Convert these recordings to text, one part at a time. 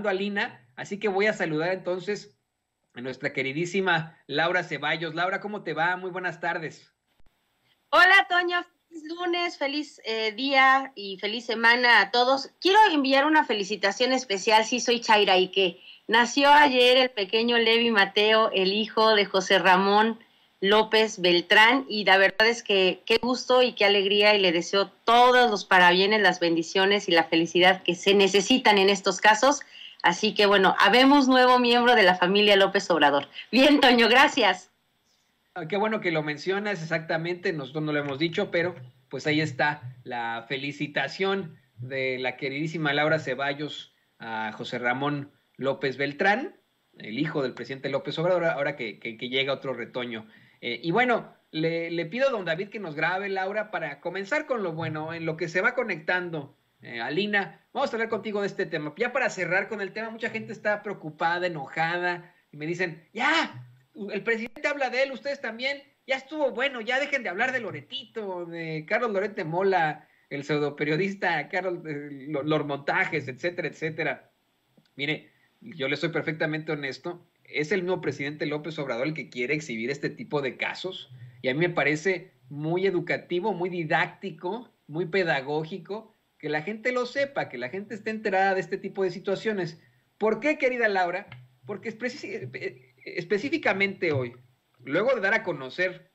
a Lina, así que voy a saludar entonces a nuestra queridísima Laura Ceballos. Laura, ¿cómo te va? Muy buenas tardes. Hola, Toño. Feliz lunes, feliz día y feliz semana a todos. Quiero enviar una felicitación especial. Sí, soy Chaira y que nació ayer el pequeño Levi Mateo, el hijo de José Ramón López Beltrán, y la verdad es que qué gusto y qué alegría, y le deseo todos los parabienes, las bendiciones y la felicidad que se necesitan en estos casos. Así que bueno, habemos nuevo miembro de la familia López Obrador. Bien, Toño, gracias. Qué bueno que lo mencionas, exactamente, nosotros no lo hemos dicho, pero pues ahí está la felicitación de la queridísima Laura Ceballos a José Ramón López Beltrán, el hijo del presidente López Obrador, ahora que llega otro retoño. Y bueno, le pido a don David que nos grabe, Laura, para comenzar con lo bueno, en lo que se va conectando. Alina, vamos a hablar contigo de este tema. Ya para cerrar con el tema, mucha gente está preocupada, enojada, y me dicen, ya, el presidente habla de él, ustedes también, ya estuvo bueno, ya dejen de hablar de Loretito, de Carlos Loret de Mola, el pseudoperiodista, Carlos, los montajes, etcétera, etcétera. Mire, yo le soy perfectamente honesto, es el mismo presidente López Obrador el que quiere exhibir este tipo de casos, y a mí me parece muy educativo, muy didáctico, muy pedagógico, que la gente lo sepa, que la gente esté enterada de este tipo de situaciones. ¿Por qué, querida Laura? Porque específicamente hoy, luego de dar a conocer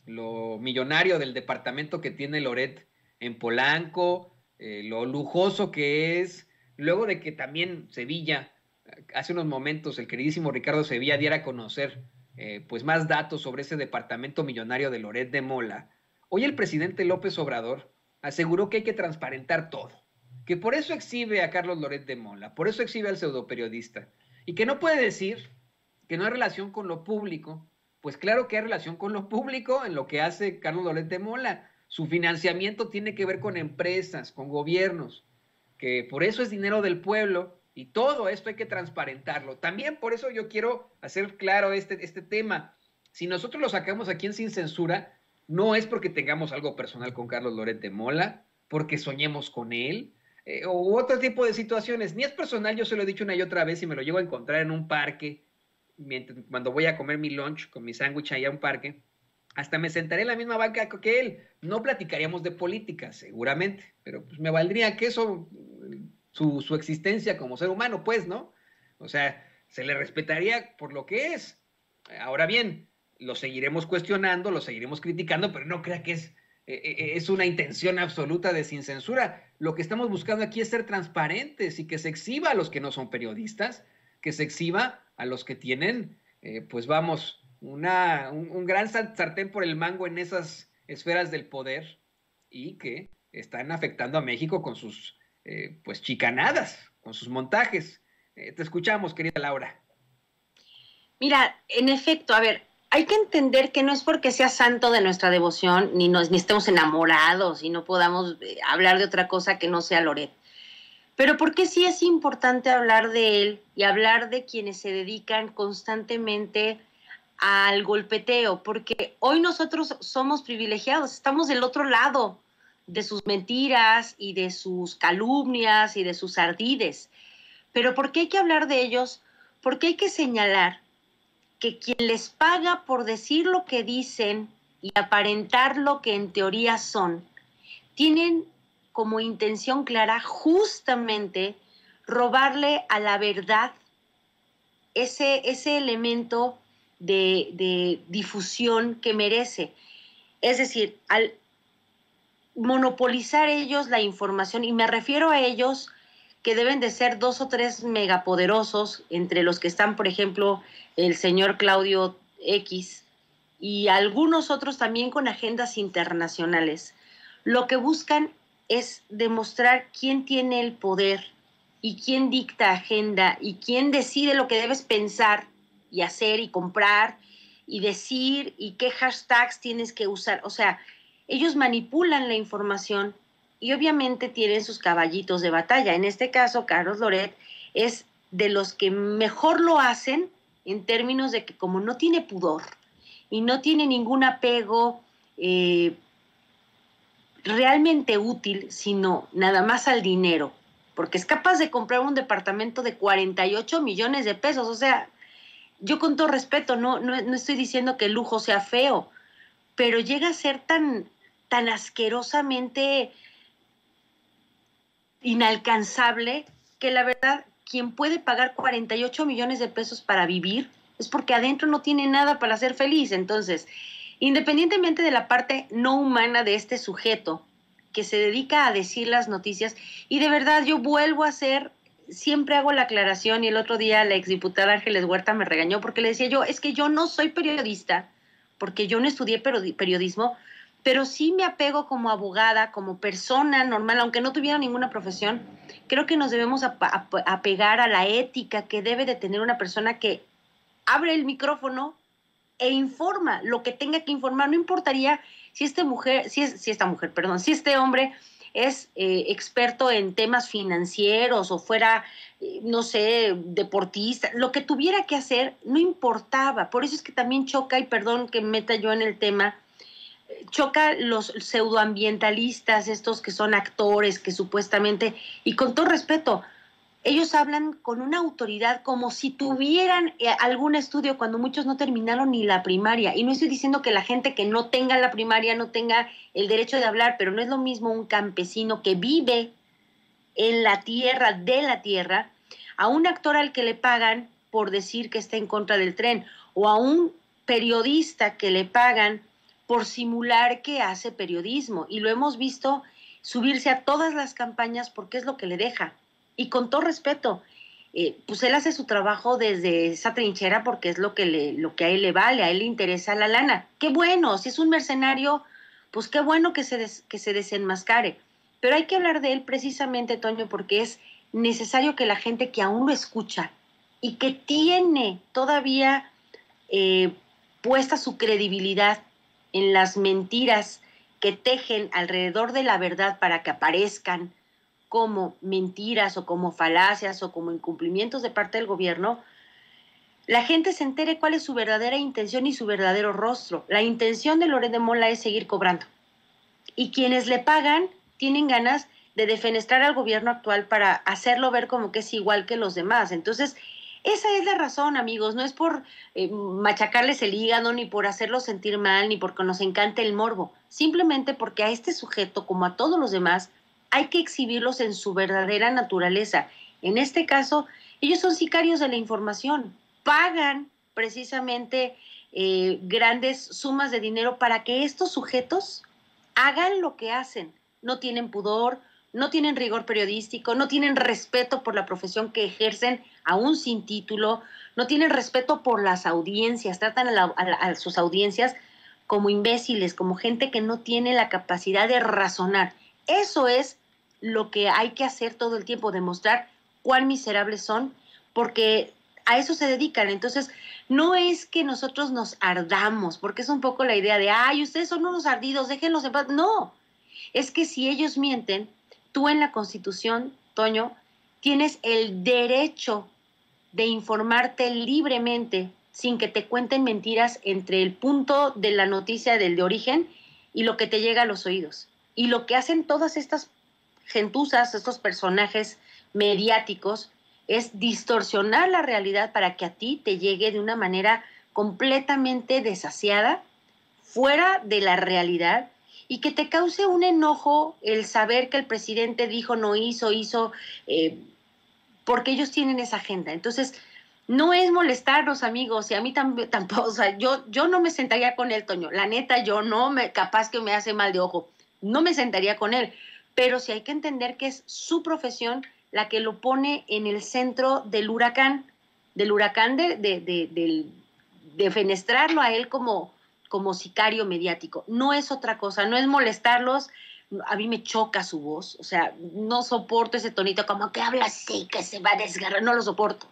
lo millonario del departamento que tiene Loret en Polanco, lo lujoso que es, luego de que también Sevilla, hace unos momentos, el queridísimo Ricardo Sevilla diera a conocer pues más datos sobre ese departamento millonario de Loret de Mola, hoy el presidente López Obrador aseguró que hay que transparentar todo, que por eso exhibe a Carlos Loret de Mola, por eso exhibe al pseudoperiodista, y que no puede decir que no hay relación con lo público. Pues claro que hay relación con lo público en lo que hace Carlos Loret de Mola. Su financiamiento tiene que ver con empresas, con gobiernos, que por eso es dinero del pueblo, y todo esto hay que transparentarlo. También por eso yo quiero hacer claro este tema. Si nosotros lo sacamos aquí en Sin Censura, no es porque tengamos algo personal con Carlos Loret de Mola, porque soñemos con él, o otro tipo de situaciones. Ni es personal, yo se lo he dicho una y otra vez, y me lo llevo a encontrar en un parque, cuando voy a comer mi lunch con mi sándwich allá a un parque, hasta me sentaré en la misma banca que él. No platicaríamos de política, seguramente, pero pues me valdría que eso, su existencia como ser humano, pues, ¿no? O sea, se le respetaría por lo que es. Ahora bien, lo seguiremos cuestionando, lo seguiremos criticando, pero no crea que es una intención absoluta de sin censura. Lo que estamos buscando aquí es ser transparentes y que se exhiba a los que no son periodistas, que se exhiba a los que tienen, pues vamos, un gran sartén por el mango en esas esferas del poder y que están afectando a México con sus pues chicanadas, con sus montajes. Te escuchamos, querida Laura. Mira, en efecto, a ver, hay que entender que no es porque sea santo de nuestra devoción, ni estemos enamorados y no podamos hablar de otra cosa que no sea Loret. Pero porque sí es importante hablar de él y hablar de quienes se dedican constantemente al golpeteo, porque hoy nosotros somos privilegiados, estamos del otro lado de sus mentiras y de sus calumnias y de sus ardides. Pero ¿por qué hay que hablar de ellos? Porque hay que señalar que quien les paga por decir lo que dicen y aparentar lo que en teoría son, tienen como intención clara justamente robarle a la verdad ese elemento de difusión que merece. Es decir, al monopolizar ellos la información, y me refiero a ellos que deben de ser 2 o 3 megapoderosos, entre los que están, por ejemplo, el señor Claudio X y algunos otros también con agendas internacionales. Lo que buscan es demostrar quién tiene el poder y quién dicta agenda y quién decide lo que debes pensar y hacer y comprar y decir y qué hashtags tienes que usar. O sea, ellos manipulan la información y obviamente tienen sus caballitos de batalla. En este caso, Carlos Loret es de los que mejor lo hacen en términos de que como no tiene pudor y no tiene ningún apego realmente útil, sino nada más al dinero porque es capaz de comprar un departamento de 48 millones de pesos. O sea, yo con todo respeto, no estoy diciendo que el lujo sea feo, pero llega a ser tan asquerosamente inalcanzable que la verdad, quien puede pagar 48 millones de pesos para vivir es porque adentro no tiene nada para ser feliz. Entonces, independientemente de la parte no humana de este sujeto que se dedica a decir las noticias, y de verdad yo vuelvo a hacer, siempre hago la aclaración, y el otro día la exdiputada Ángeles Huerta me regañó porque le decía yo, es que yo no soy periodista, porque yo no estudié periodismo, pero sí me apego como abogada, como persona normal, aunque no tuviera ninguna profesión. Creo que nos debemos apegar a la ética que debe de tener una persona que abre el micrófono e informa lo que tenga que informar. No importaría si si este hombre es experto en temas financieros o fuera, no sé, deportista, lo que tuviera que hacer no importaba. Por eso es que también choca, y perdón que me meta yo en el tema, choca los pseudoambientalistas, estos que son actores, que supuestamente, y con todo respeto, ellos hablan con una autoridad como si tuvieran algún estudio cuando muchos no terminaron ni la primaria. Y no estoy diciendo que la gente que no tenga la primaria no tenga el derecho de hablar, pero no es lo mismo un campesino que vive en la tierra, de la tierra, a un actor al que le pagan por decir que está en contra del tren, o a un periodista que le pagan por simular que hace periodismo. Y lo hemos visto subirse a todas las campañas porque es lo que le deja. Y con todo respeto, pues él hace su trabajo desde esa trinchera porque es lo que a él le vale, a él le interesa la lana. Qué bueno, si es un mercenario, pues qué bueno que se desenmascare. Pero hay que hablar de él precisamente, Toño, porque es necesario que la gente que aún lo escucha y que tiene todavía eh, puesta su credibilidad en las mentiras que tejen alrededor de la verdad para que aparezcan como mentiras o como falacias o como incumplimientos de parte del gobierno, la gente se entere cuál es su verdadera intención y su verdadero rostro. La intención de Loret de Mola es seguir cobrando. Y quienes le pagan tienen ganas de defenestrar al gobierno actual para hacerlo ver como que es igual que los demás. Entonces, esa es la razón, amigos. No es por machacarles el hígado, ni por hacerlos sentir mal, ni porque nos encante el morbo. Simplemente porque a este sujeto, como a todos los demás, hay que exhibirlos en su verdadera naturaleza. En este caso, ellos son sicarios de la información. Pagan precisamente grandes sumas de dinero para que estos sujetos hagan lo que hacen. No tienen pudor, no tienen rigor periodístico, no tienen respeto por la profesión que ejercen, aún sin título, no tienen respeto por las audiencias, tratan a sus audiencias como imbéciles, como gente que no tiene la capacidad de razonar. Eso es lo que hay que hacer todo el tiempo, demostrar cuán miserables son, porque a eso se dedican. Entonces, no es que nosotros nos ardamos, porque es un poco la idea de, ay, ustedes son unos ardidos, déjenlos en paz. No, es que si ellos mienten, tú en la Constitución, Toño, tienes el derecho de informarte libremente sin que te cuenten mentiras entre el punto de la noticia del de origen y lo que te llega a los oídos. Y lo que hacen todas estas gentuzas, estos personajes mediáticos, es distorsionar la realidad para que a ti te llegue de una manera completamente desasiada, fuera de la realidad, y que te cause un enojo el saber que el presidente dijo, no hizo, porque ellos tienen esa agenda. Entonces, no es molestarnos, amigos, y a mí tampoco, o sea, yo no me sentaría con él, Toño, la neta, yo no, capaz que me hace mal de ojo, no me sentaría con él, pero sí hay que entender que es su profesión la que lo pone en el centro del huracán de fenestrarlo a él como sicario mediático. No es otra cosa, no es molestarlos. A mí me choca su voz, o sea, no soporto ese tonito como que habla así, que se va a desgarrar, no lo soporto.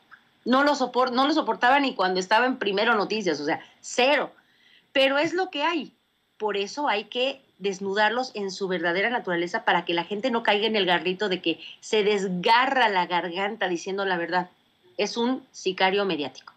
No lo soportaba ni cuando estaba en Primero Noticias, o sea, cero. Pero es lo que hay. Por eso hay que desnudarlos en su verdadera naturaleza para que la gente no caiga en el garrito de que se desgarra la garganta diciendo la verdad. Es un sicario mediático.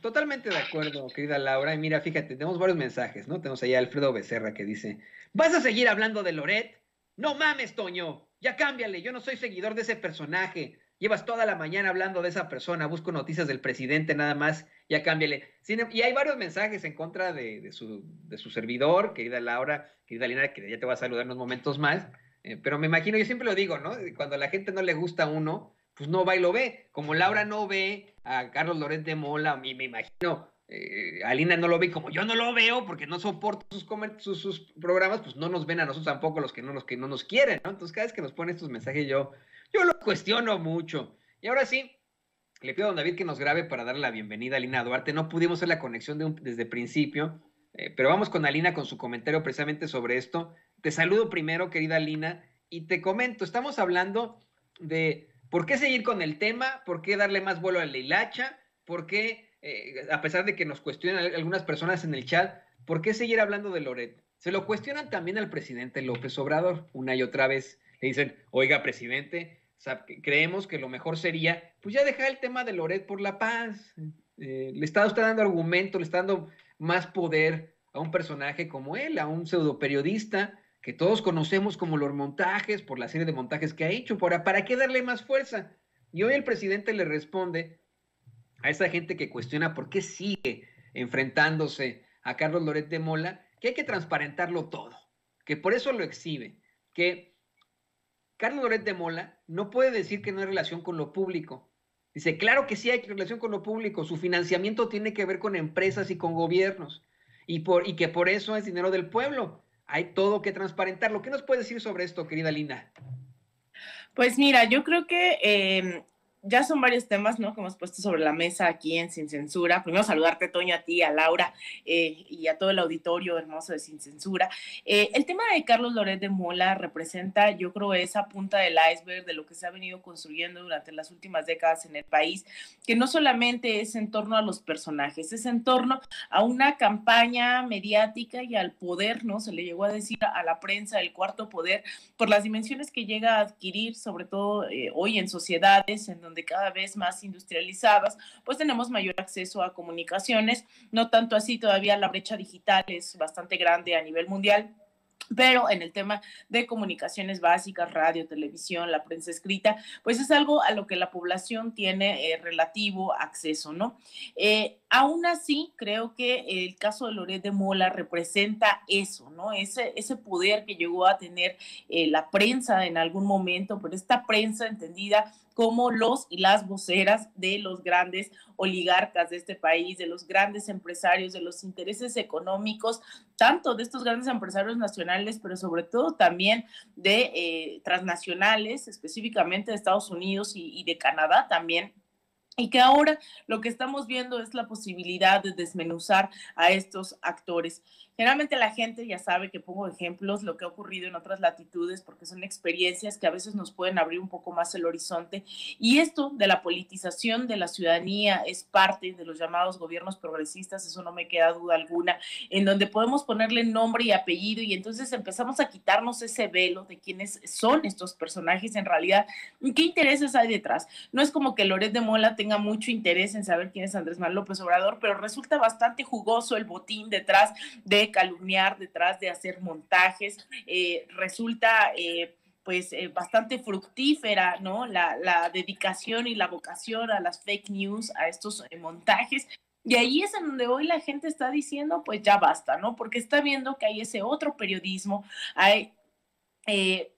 Totalmente de acuerdo, querida Laura. Y mira, fíjate, tenemos varios mensajes, ¿no? Tenemos ahí a Alfredo Becerra que dice, ¿vas a seguir hablando de Loret? No mames, Toño. ya cámbiale, yo no soy seguidor de ese personaje, llevas toda la mañana hablando de esa persona, busco noticias del presidente nada más, ya cámbiale. Y hay varios mensajes en contra de su servidor, querida Laura, querida Lina, que ya te va a saludar en unos momentos más, pero me imagino, yo siempre lo digo, ¿no? Cuando a la gente no le gusta a uno, pues no va y lo ve. Como Laura no ve a Carlos Loret de Mola, y me imagino Alina no lo ve, como yo no lo veo porque no soporto sus programas, pues no nos ven a nosotros tampoco los que no nos quieren, ¿no? Entonces cada vez que nos pone estos mensajes yo lo cuestiono mucho. Y ahora sí, le pido a don David que nos grabe para darle la bienvenida a Alina Duarte. No pudimos hacer la conexión desde el principio, pero vamos con Alina con su comentario precisamente sobre esto. Te saludo primero, querida Alina, y te comento, estamos hablando de por qué seguir con el tema, por qué darle más vuelo a la hilacha, por qué, a pesar de que nos cuestionan algunas personas en el chat, ¿por qué seguir hablando de Loret? Se lo cuestionan también al presidente López Obrador una y otra vez. Le dicen, oiga, presidente, creemos que lo mejor sería, pues ya dejar el tema de Loret por la paz. Le está usted dando argumento, le está dando más poder a un personaje como él, a un pseudo periodista que todos conocemos como los montajes, por la serie de montajes que ha hecho. ¿Para qué darle más fuerza? Y hoy el presidente le responde a esa gente que cuestiona por qué sigue enfrentándose a Carlos Loret de Mola, que hay que transparentarlo todo, que por eso lo exhibe, que Carlos Loret de Mola no puede decir que no hay relación con lo público. Dice, claro que sí hay relación con lo público, su financiamiento tiene que ver con empresas y con gobiernos, y que por eso es dinero del pueblo. Hay todo que transparentarlo. ¿Qué nos puede decir sobre esto, querida Lina? Pues mira, yo creo que ya son varios temas, ¿no?, que hemos puesto sobre la mesa aquí en Sin Censura. Primero saludarte, Toño, a ti, a Laura y a todo el auditorio hermoso de Sin Censura. El tema de Carlos Loret de Mola representa, yo creo, esa punta del iceberg de lo que se ha venido construyendo durante las últimas décadas en el país, que no solamente es en torno a los personajes, es en torno a una campaña mediática y al poder, ¿no? Se le llegó a decir a la prensa el cuarto poder por las dimensiones que llega a adquirir, sobre todo hoy en sociedades en donde cada vez más industrializadas, pues tenemos mayor acceso a comunicaciones, no tanto así todavía la brecha digital es bastante grande a nivel mundial, pero en el tema de comunicaciones básicas, radio, televisión, la prensa escrita, pues es algo a lo que la población tiene relativo acceso, ¿no? Aún así, creo que el caso de Loret de Mola representa eso, ¿no? Ese poder que llegó a tener la prensa en algún momento, pero esta prensa entendida como los y las voceras de los grandes oligarcas de este país, de los grandes empresarios, de los intereses económicos, tanto de estos grandes empresarios nacionales, pero sobre todo también de transnacionales, específicamente de Estados Unidos y de Canadá también. Y que ahora lo que estamos viendo es la posibilidad de desmenuzar a estos actores. Generalmente la gente ya sabe que pongo ejemplos, lo que ha ocurrido en otras latitudes, porque son experiencias que a veces nos pueden abrir un poco más el horizonte. Y esto de la politización de la ciudadanía es parte de los llamados gobiernos progresistas, eso no me queda duda alguna, en donde podemos ponerle nombre y apellido y entonces empezamos a quitarnos ese velo de quiénes son estos personajes en realidad y qué intereses hay detrás. No es como que Loret de Mola tenga mucho interés en saber quién es Andrés Manuel López Obrador, pero resulta bastante jugoso el botín detrás de calumniar, detrás de hacer montajes, resulta bastante fructífera, ¿no? La dedicación y la vocación a las fake news, a estos montajes. Y ahí es en donde hoy la gente está diciendo, pues ya basta, ¿no? Porque está viendo que hay ese otro periodismo,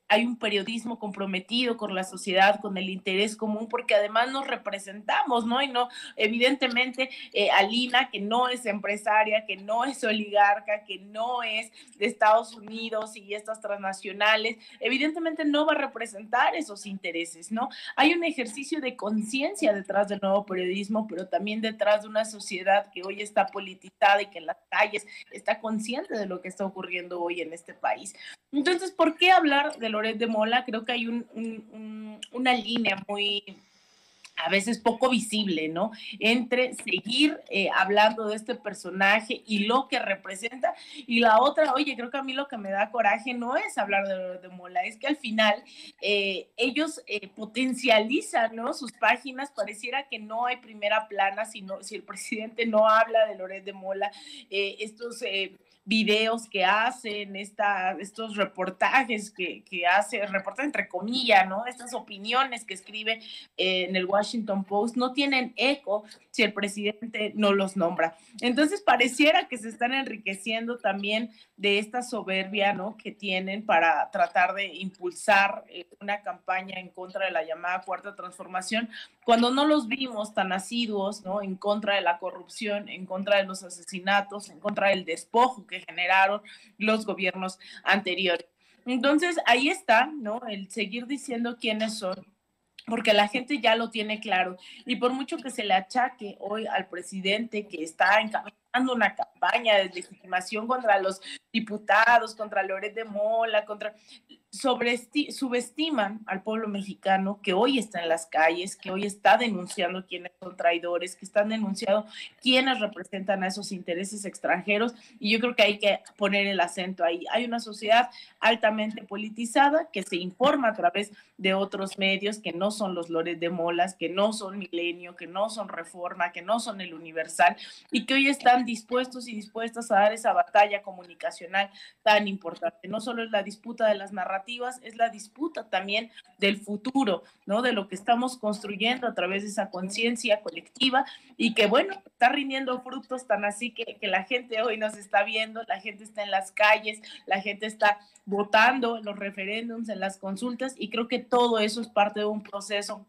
hay un periodismo comprometido con la sociedad, con el interés común, porque además nos representamos, ¿no? Y no, evidentemente, Alina, que no es empresaria, que no es oligarca, que no es de Estados Unidos y estas transnacionales, evidentemente no va a representar esos intereses, ¿no? Hay un ejercicio de conciencia detrás del nuevo periodismo, pero también detrás de una sociedad que hoy está politizada y que en las calles está consciente de lo que está ocurriendo hoy en este país. Entonces, ¿por qué hablar de Loret de Mola? Creo que hay una línea muy, a veces poco visible, ¿no? Entre seguir hablando de este personaje y lo que representa, y la otra, oye, creo que a mí lo que me da coraje no es hablar de Loret de Mola, es que al final ellos potencializan, ¿no? Sus páginas, pareciera que no hay primera plana, si el presidente no habla de Loret de Mola, estos videos que hacen, estos reportajes que hace, reportajes entre comillas, ¿no? Estas opiniones que escribe en el Washington Post no tienen eco si el presidente no los nombra. Entonces pareciera que se están enriqueciendo también de esta soberbia, ¿no?, que tienen para tratar de impulsar una campaña en contra de la llamada Cuarta Transformación, cuando no los vimos tan asiduos, ¿no?, en contra de la corrupción, en contra de los asesinatos, en contra del despojo que generaron los gobiernos anteriores. Entonces, ahí está, ¿no?, el seguir diciendo quiénes son, porque la gente ya lo tiene claro. Y por mucho que se le achaque hoy al presidente que está encabezando una campaña de deslegitimación contra los diputados, contra Loret de Mola, subestiman al pueblo mexicano que hoy está en las calles, que hoy está denunciando quiénes son traidores, que están denunciando quiénes representan a esos intereses extranjeros, y yo creo que hay que poner el acento ahí. Hay una sociedad altamente politizada que se informa a través de otros medios que no son los Loret de Molas, que no son Milenio, que no son Reforma, que no son El Universal, y que hoy están dispuestos y dispuestas a dar esa batalla comunicacional tan importante. No solo es la disputa de las narrativas, es la disputa también del futuro, ¿no?, de lo que estamos construyendo a través de esa conciencia colectiva, y que, bueno, está rindiendo frutos tan así que la gente hoy nos está viendo, la gente está en las calles, la gente está votando en los referéndums, en las consultas, y creo que todo eso es parte de un proceso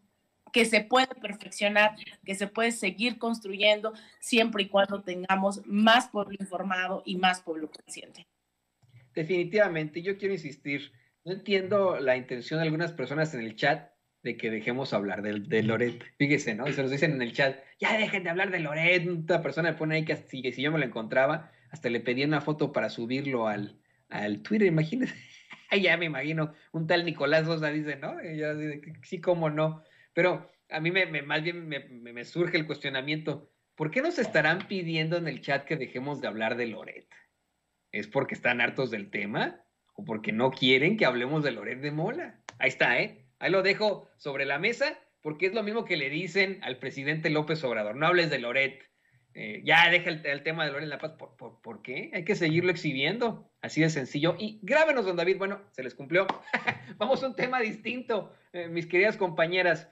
que se puede perfeccionar, que se puede seguir construyendo siempre y cuando tengamos más pueblo informado y más pueblo consciente. Definitivamente, yo quiero insistir, no entiendo la intención de algunas personas en el chat de que dejemos hablar de Loret. Fíjese, ¿no? Y se nos dicen en el chat, ya dejen de hablar de Loret. Otra persona me pone ahí que si yo me lo encontraba, hasta le pedí una foto para subirlo al Twitter, imagínense. Ya me imagino, un tal Nicolás Sosa dice, ¿no? Y yo digo, sí, cómo no. Pero a mí más bien me surge el cuestionamiento, ¿por qué nos estarán pidiendo en el chat que dejemos de hablar de Loret? ¿Es porque están hartos del tema? ¿O porque no quieren que hablemos de Loret de Mola? Ahí está, ¿eh? Ahí lo dejo sobre la mesa, porque es lo mismo que le dicen al presidente López Obrador, no hables de Loret. Ya deja el tema de Loret en La Paz. ¿Por qué? Hay que seguirlo exhibiendo, así de sencillo. Y grábenos, don David, bueno, se les cumplió. Vamos a un tema distinto, mis queridas compañeras.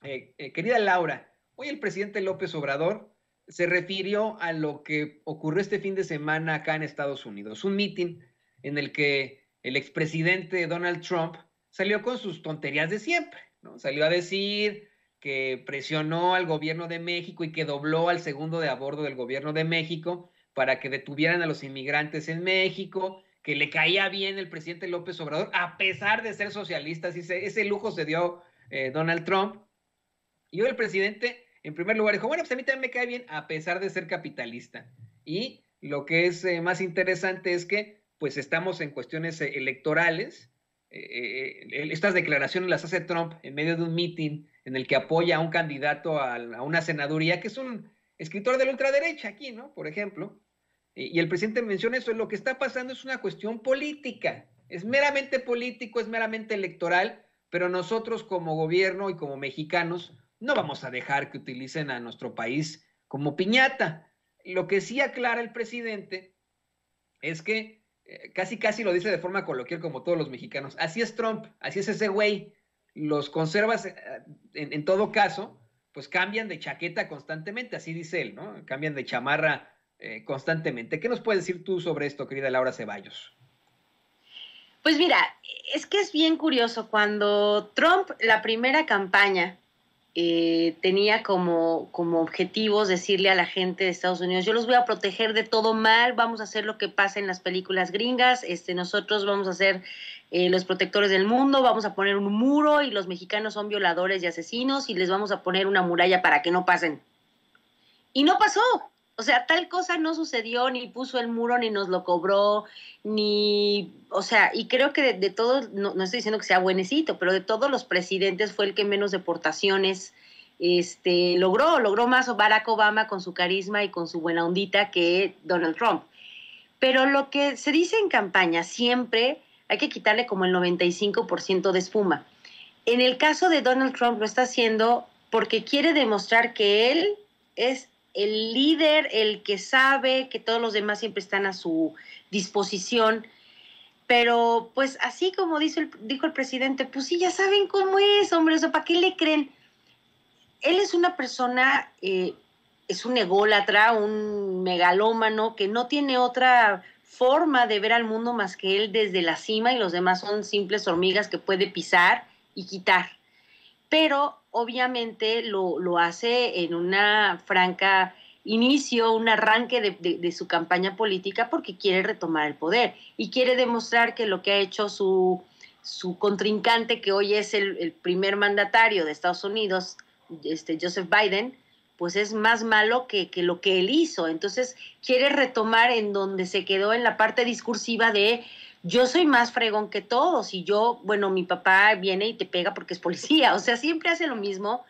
Querida Laura, hoy el presidente López Obrador se refirió a lo que ocurrió este fin de semana acá en Estados Unidos, un meeting en el que el expresidente Donald Trump salió con sus tonterías de siempre, ¿no? Salió a decir que presionó al gobierno de México y que dobló al segundo de a bordo del gobierno de México para que detuvieran a los inmigrantes en México, que le caía bien el presidente López Obrador, a pesar de ser socialista. Ese lujo se dio Donald Trump. Y hoy el presidente, en primer lugar, dijo, bueno, pues a mí también me cae bien, a pesar de ser capitalista. Y lo que es más interesante es que, pues, estamos en cuestiones electorales. Estas declaraciones las hace Trump en medio de un meeting en el que apoya a un candidato a una senaduría, que es un escritor de la ultraderecha aquí, ¿no? Por ejemplo. Y el presidente menciona eso. Lo que está pasando es una cuestión política. Es meramente político, es meramente electoral, pero nosotros como gobierno y como mexicanos no vamos a dejar que utilicen a nuestro país como piñata. Lo que sí aclara el presidente es que casi lo dice de forma coloquial, como todos los mexicanos. Así es Trump, así es ese güey. Los conservas, en todo caso, pues cambian de chaqueta constantemente, así dice él, ¿no? Cambian de chamarra constantemente. ¿Qué nos puedes decir tú sobre esto, querida Laura Ceballos? Pues mira, es que es bien curioso. Cuando Trump, la primera campaña, tenía como objetivos decirle a la gente de Estados Unidos, yo los voy a proteger de todo mal, vamos a hacer lo que pasa en las películas gringas, nosotros vamos a ser los protectores del mundo, vamos a poner un muro y los mexicanos son violadores y asesinos y les vamos a poner una muralla para que no pasen. Y no pasó. O sea, tal cosa no sucedió, ni puso el muro, ni nos lo cobró, o sea, y creo que de todos, no estoy diciendo que sea buenecito, pero de todos los presidentes fue el que menos deportaciones logró más Barack Obama con su carisma y con su buena ondita que Donald Trump. Pero lo que se dice en campaña siempre hay que quitarle como el 95% de espuma. En el caso de Donald Trump lo está haciendo porque quiere demostrar que él es el líder, el que sabe que todos los demás siempre están a su disposición. Pero pues así como dijo el presidente, pues sí, ya saben cómo es, hombre, o sea, ¿para qué le creen? Él es una persona, es un ególatra, un megalómano, que no tiene otra forma de ver al mundo más que él desde la cima, y los demás son simples hormigas que puede pisar y quitar. Pero obviamente lo hace en una franca inicio, un arranque de su campaña política, porque quiere retomar el poder y quiere demostrar que lo que ha hecho su contrincante, que hoy es el primer mandatario de Estados Unidos, Joseph Biden, pues es más malo que lo que él hizo. Entonces quiere retomar en donde se quedó, en la parte discursiva de yo soy más fregón que todos, y yo, bueno, mi papá viene y te pega porque es policía, o sea, siempre hace lo mismo,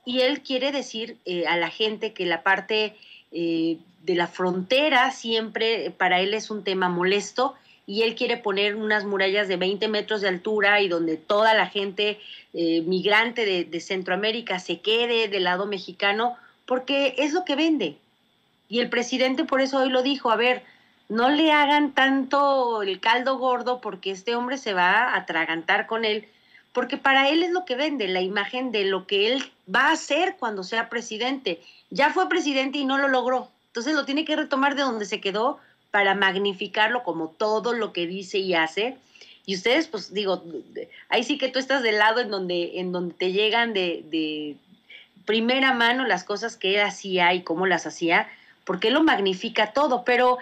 y él quiere decir a la gente que la parte de la frontera siempre para él es un tema molesto, y él quiere poner unas murallas de 20 metros de altura y donde toda la gente migrante de Centroamérica se quede del lado mexicano, porque es lo que vende. Y el presidente por eso hoy lo dijo, a ver, no le hagan tanto el caldo gordo, porque este hombre se va a atragantar con él, porque para él es lo que vende, la imagen de lo que él va a hacer cuando sea presidente. Ya fue presidente y no lo logró, entonces lo tiene que retomar de donde se quedó para magnificarlo como todo lo que dice y hace. Y ustedes, pues digo, ahí sí que tú estás del lado en donde te llegan de primera mano las cosas que él hacía y cómo las hacía, porque él lo magnifica todo. Pero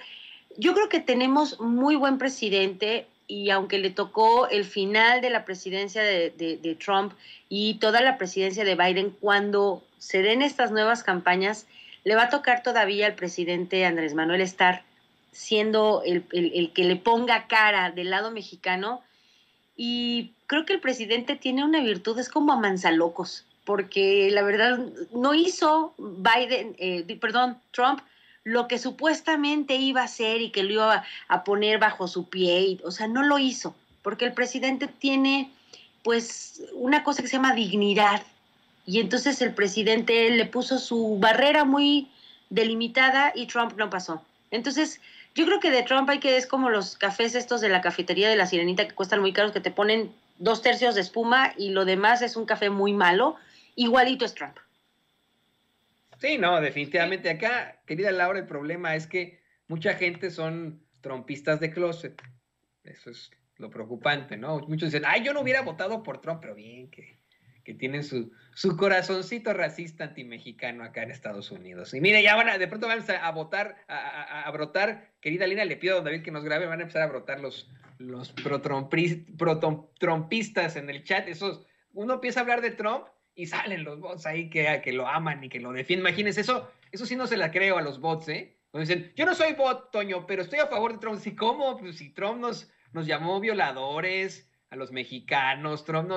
yo creo que tenemos muy buen presidente, y aunque le tocó el final de la presidencia de Trump y toda la presidencia de Biden, cuando se den estas nuevas campañas, le va a tocar todavía al presidente Andrés Manuel estar siendo el que le ponga cara del lado mexicano. Y creo que el presidente tiene una virtud, es como a manzalocos, porque la verdad no hizo Trump lo que supuestamente iba a hacer y que lo iba a poner bajo su pie, o sea, no lo hizo, porque el presidente tiene pues una cosa que se llama dignidad, y entonces el presidente le puso su barrera muy delimitada y Trump no pasó. Entonces, yo creo que de Trump es como los cafés estos de la cafetería de la Sirenita, que cuestan muy caros, que te ponen 2/3 de espuma y lo demás es un café muy malo. Igualito es Trump. Sí, no, definitivamente. Acá, querida Laura, el problema es que mucha gente son trumpistas de closet. Eso es lo preocupante, ¿no? Muchos dicen, ay, yo no hubiera votado por Trump, pero bien que tienen su corazoncito racista antimexicano acá en Estados Unidos. Y mire, ya de pronto van a votar, a brotar, querida Lina, le pido a David que nos grabe, van a empezar a brotar los pro-trumpistas en el chat. Uno empieza a hablar de Trump y salen los bots ahí que lo aman y que lo defienden. Imagínense, eso sí no se la creo a los bots, ¿eh? Cuando dicen, yo no soy bot, Toño, pero estoy a favor de Trump. ¿Sí, cómo? Pues si Trump nos llamó violadores a los mexicanos, Trump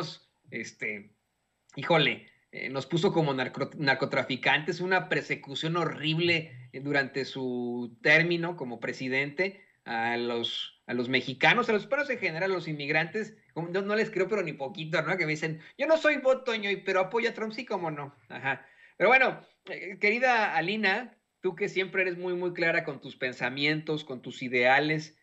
híjole, nos puso como narcotraficantes, una persecución horrible durante su término como presidente a los mexicanos, a los hispanos en general, a los inmigrantes. No les creo, pero ni poquito, ¿no? Que me dicen, yo no soy bot, Toño, pero apoyo a Trump, sí, cómo no. Ajá. Pero bueno, querida Alina, tú que siempre eres muy, muy clara con tus pensamientos, con tus ideales,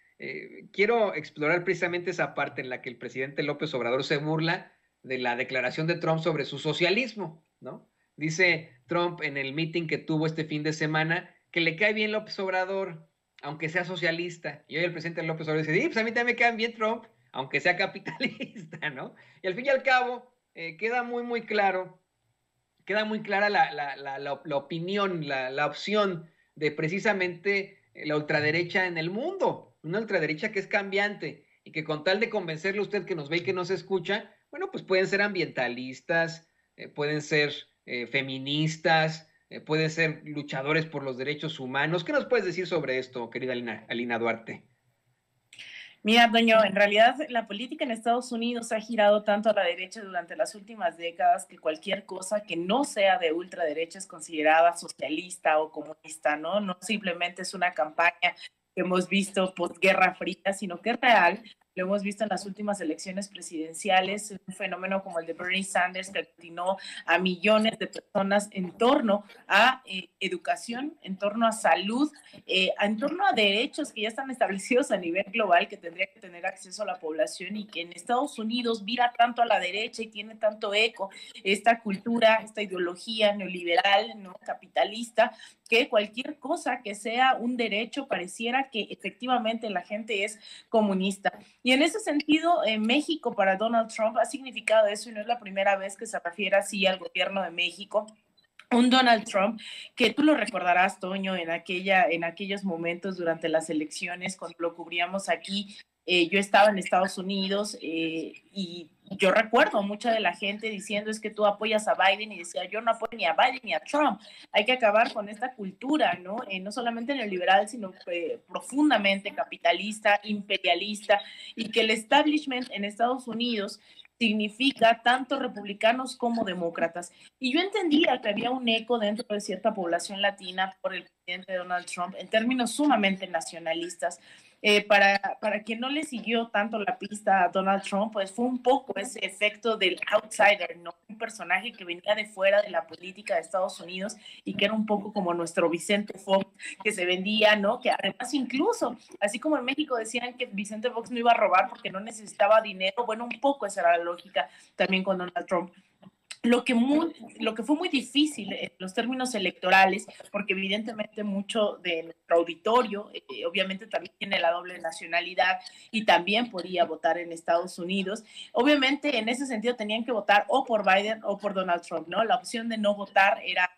quiero explorar precisamente esa parte en la que el presidente López Obrador se burla de la declaración de Trump sobre su socialismo, ¿no? Dice Trump en el meeting que tuvo este fin de semana que le cae bien López Obrador, aunque sea socialista. Y hoy el presidente López Obrador dice, sí, pues a mí también me cae bien Trump, aunque sea capitalista, ¿no? Y al fin y al cabo, queda muy, muy claro, queda muy clara la opinión, la opción de precisamente la ultraderecha en el mundo, una ultraderecha que es cambiante y que con tal de convencerle a usted que nos ve y que nos escucha, bueno, pues pueden ser ambientalistas, pueden ser feministas, pueden ser luchadores por los derechos humanos. ¿Qué nos puedes decir sobre esto, querida Alina Duarte? Mira, Toño, en realidad la política en Estados Unidos ha girado tanto a la derecha durante las últimas décadas que cualquier cosa que no sea de ultraderecha es considerada socialista o comunista, ¿no? No simplemente es una campaña que hemos visto posguerra fría, sino que es real. lo hemos visto en las últimas elecciones presidenciales, un fenómeno como el de Bernie Sanders que aglutinó a millones de personas en torno a educación, en torno a salud, en torno a derechos que ya están establecidos a nivel global, que tendría que tener acceso a la población, y que en Estados Unidos vira tanto a la derecha y tiene tanto eco esta cultura, esta ideología neoliberal, ¿no?, capitalista, que cualquier cosa que sea un derecho pareciera que efectivamente la gente es comunista. Y en ese sentido, México para Donald Trump ha significado eso, y no es la primera vez que se refiere así al gobierno de México. Un Donald Trump que tú lo recordarás, Toño, en aquellos momentos durante las elecciones, cuando lo cubríamos aquí. Yo estaba en Estados Unidos y yo recuerdo mucha de la gente diciendo: es que tú apoyas a Biden, y decía: yo no apoyo ni a Biden ni a Trump. Hay que acabar con esta cultura, ¿no? No solamente neoliberal, sino profundamente capitalista, imperialista, y que el establishment en Estados Unidos significa tanto republicanos como demócratas. Y yo entendía que había un eco dentro de cierta población latina por el presidente Donald Trump en términos sumamente nacionalistas. Para quien no le siguió tanto la pista a Donald Trump, pues fue un poco ese efecto del outsider, ¿no? Un personaje que venía de fuera de la política de Estados Unidos y que era un poco como nuestro Vicente Fox, que se vendía, ¿no? Que además, incluso, así como en México decían que Vicente Fox no iba a robar porque no necesitaba dinero, bueno, un poco esa era la lógica también con Donald Trump. Lo que fue muy difícil en los términos electorales, porque evidentemente mucho de nuestro auditorio, obviamente también tiene la doble nacionalidad y también podía votar en Estados Unidos. Obviamente en ese sentido tenían que votar o por Biden o por Donald Trump, ¿no? La opción de no votar era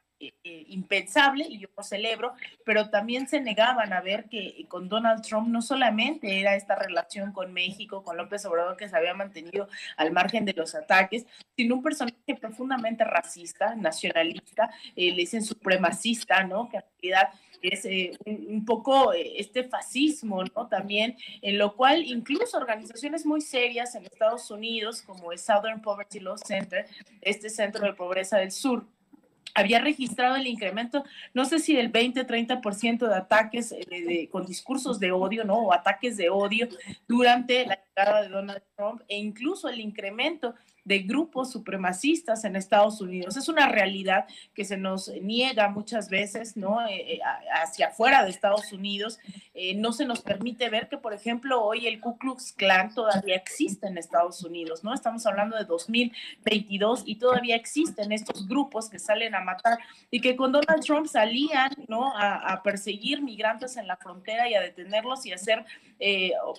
impensable, y yo lo celebro, pero también se negaban a ver que con Donald Trump no solamente era esta relación con México, con López Obrador, que se había mantenido al margen de los ataques, sino un personaje profundamente racista, nacionalista, le dicen supremacista, ¿no? Que en realidad es un poco este fascismo, ¿no? También, en lo cual incluso organizaciones muy serias en Estados Unidos, como el Southern Poverty Law Center, este centro de pobreza del sur, había registrado el incremento, no sé si del 20-30% de ataques con discursos de odio, ¿no? O ataques de odio durante la llegada de Donald Trump, e incluso el incremento de grupos supremacistas en Estados Unidos. Es una realidad que se nos niega muchas veces, ¿no? Hacia afuera de Estados Unidos. No se nos permite ver que, por ejemplo, hoy el Ku Klux Klan todavía existe en Estados Unidos, ¿no? Estamos hablando de 2022 y todavía existen estos grupos que salen a matar, y que con Donald Trump salían, ¿no?, a perseguir migrantes en la frontera y a detenerlos y hacer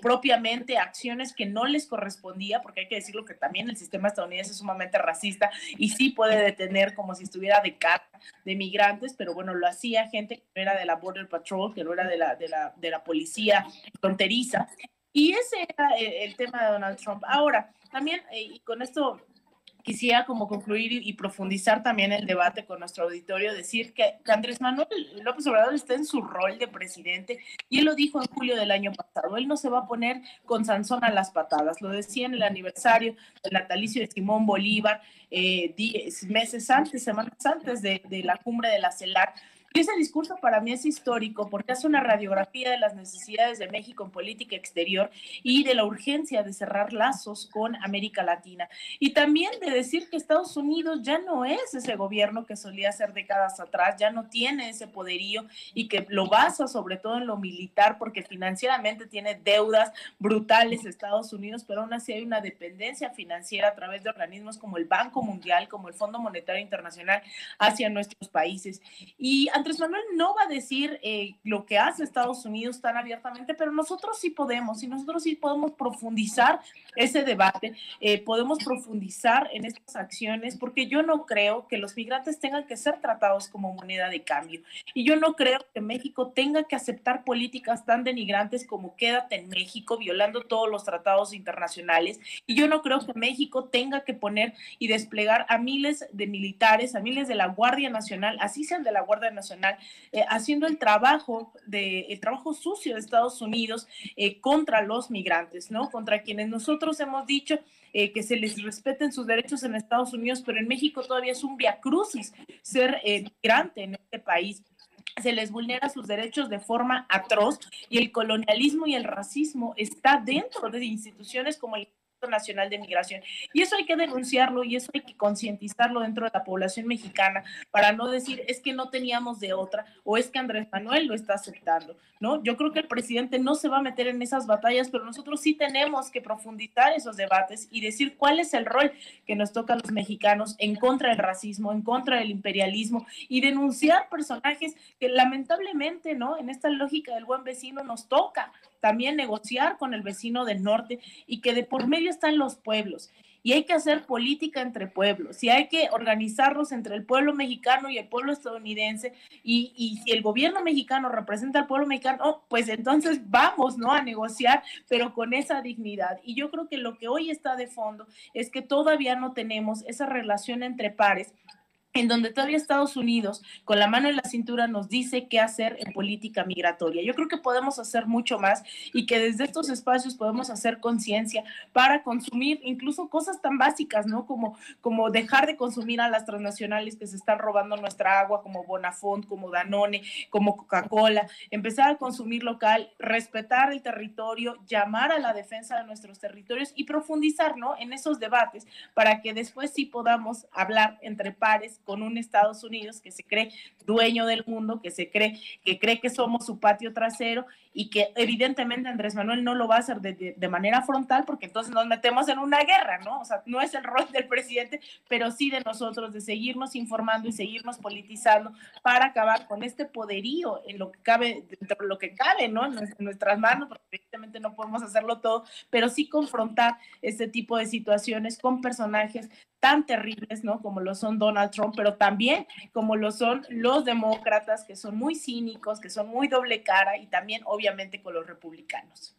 propiamente acciones que no les correspondía, porque hay que decirlo que también el sistema estadounidense es sumamente racista y sí puede detener como si estuviera de cara de migrantes, pero bueno, lo hacía gente que no era de la Border Patrol, que no era de la policía fronteriza. Y ese era el tema de Donald Trump. Ahora, también, y con esto quisiera como concluir y profundizar también el debate con nuestro auditorio, decir que Andrés Manuel López Obrador está en su rol de presidente, y él lo dijo en julio del año pasado: él no se va a poner con Sansón a las patadas. Lo decía en el aniversario del natalicio de Simón Bolívar, meses antes, semanas antes de la cumbre de la CELAC. Y ese discurso para mí es histórico porque hace una radiografía de las necesidades de México en política exterior y de la urgencia de cerrar lazos con América Latina. Y también de decir que Estados Unidos ya no es ese gobierno que solía ser décadas atrás, ya no tiene ese poderío, y que lo basa sobre todo en lo militar, porque financieramente tiene deudas brutales Estados Unidos, pero aún así hay una dependencia financiera a través de organismos como el Banco Mundial, como el Fondo Monetario Internacional, hacia nuestros países. Y Andrés Manuel no va a decir lo que hace Estados Unidos tan abiertamente, pero nosotros sí podemos, y nosotros sí podemos profundizar ese debate, podemos profundizar en estas acciones, porque yo no creo que los migrantes tengan que ser tratados como moneda de cambio, y yo no creo que México tenga que aceptar políticas tan denigrantes como quédate en México, violando todos los tratados internacionales, y yo no creo que México tenga que poner y desplegar a miles de militares, a miles de la Guardia Nacional, así sean de la Guardia Nacional, haciendo el trabajo sucio de Estados Unidos contra los migrantes, ¿no? Contra quienes nosotros hemos dicho que se les respeten sus derechos en Estados Unidos, pero en México todavía es un viacrucis ser migrante en este país. se les vulnera sus derechos de forma atroz y el colonialismo y el racismo está dentro de instituciones como el Instituto Nacional de Migración. Y eso hay que denunciarlo y eso hay que concientizarlo dentro de la población mexicana para no decir es que no teníamos de otra o es que Andrés Manuel lo está aceptando, ¿no? Yo creo que el presidente no se va a meter en esas batallas, pero nosotros sí tenemos que profundizar esos debates y decir cuál es el rol que nos toca a los mexicanos en contra del racismo, en contra del imperialismo y denunciar personajes que lamentablemente, ¿no? En esta lógica del buen vecino nos toca también negociar con el vecino del norte y que de por medio están los pueblos. Y hay que hacer política entre pueblos, y hay que organizarlos entre el pueblo mexicano y el pueblo estadounidense, y si el gobierno mexicano representa al pueblo mexicano, oh, pues entonces vamos, ¿no? A negociar, pero con esa dignidad. Y yo creo que lo que hoy está de fondo es que todavía no tenemos esa relación entre pares en donde todavía Estados Unidos, con la mano en la cintura, nos dice qué hacer en política migratoria. Yo creo que podemos hacer mucho más y que desde estos espacios podemos hacer conciencia para consumir incluso cosas tan básicas, ¿no? Como dejar de consumir a las transnacionales que se están robando nuestra agua, como Bonafont, como Danone, como Coca-Cola, empezar a consumir local, respetar el territorio, llamar a la defensa de nuestros territorios y profundizar, ¿no? En esos debates para que después sí podamos hablar entre pares con un Estados Unidos que se cree dueño del mundo, que cree que somos su patio trasero y que evidentemente Andrés Manuel no lo va a hacer de manera frontal porque entonces nos metemos en una guerra, ¿no? O sea, no es el rol del presidente, pero sí de nosotros, de seguirnos informando y seguirnos politizando para acabar con este poderío en lo que cabe, dentro de lo que cabe, ¿no? En nuestras manos, porque evidentemente no podemos hacerlo todo, pero sí confrontar este tipo de situaciones con personajes tan terribles, ¿no? Como lo son Donald Trump, pero también como lo son los demócratas, que son muy cínicos, que son muy doble cara, y también obviamente con los republicanos.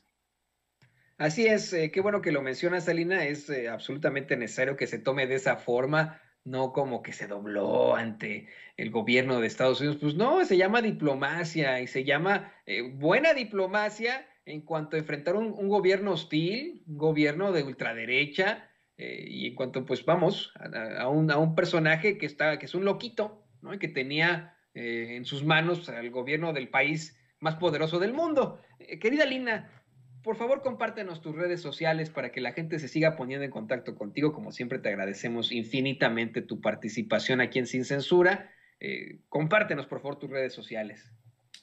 Así es, qué bueno que lo mencionas, Alina, es absolutamente necesario que se tome de esa forma, no como que se dobló ante el gobierno de Estados Unidos, pues no, se llama diplomacia y se llama buena diplomacia en cuanto a enfrentar un gobierno hostil, un gobierno de ultraderecha, y en cuanto, pues vamos, a un personaje que es un loquito, ¿no? Y que tenía en sus manos al gobierno del país más poderoso del mundo. Querida Lina, por favor, compártenos tus redes sociales para que la gente se siga poniendo en contacto contigo. Como siempre, te agradecemos infinitamente tu participación aquí en Sin Censura. Compártenos, por favor, tus redes sociales.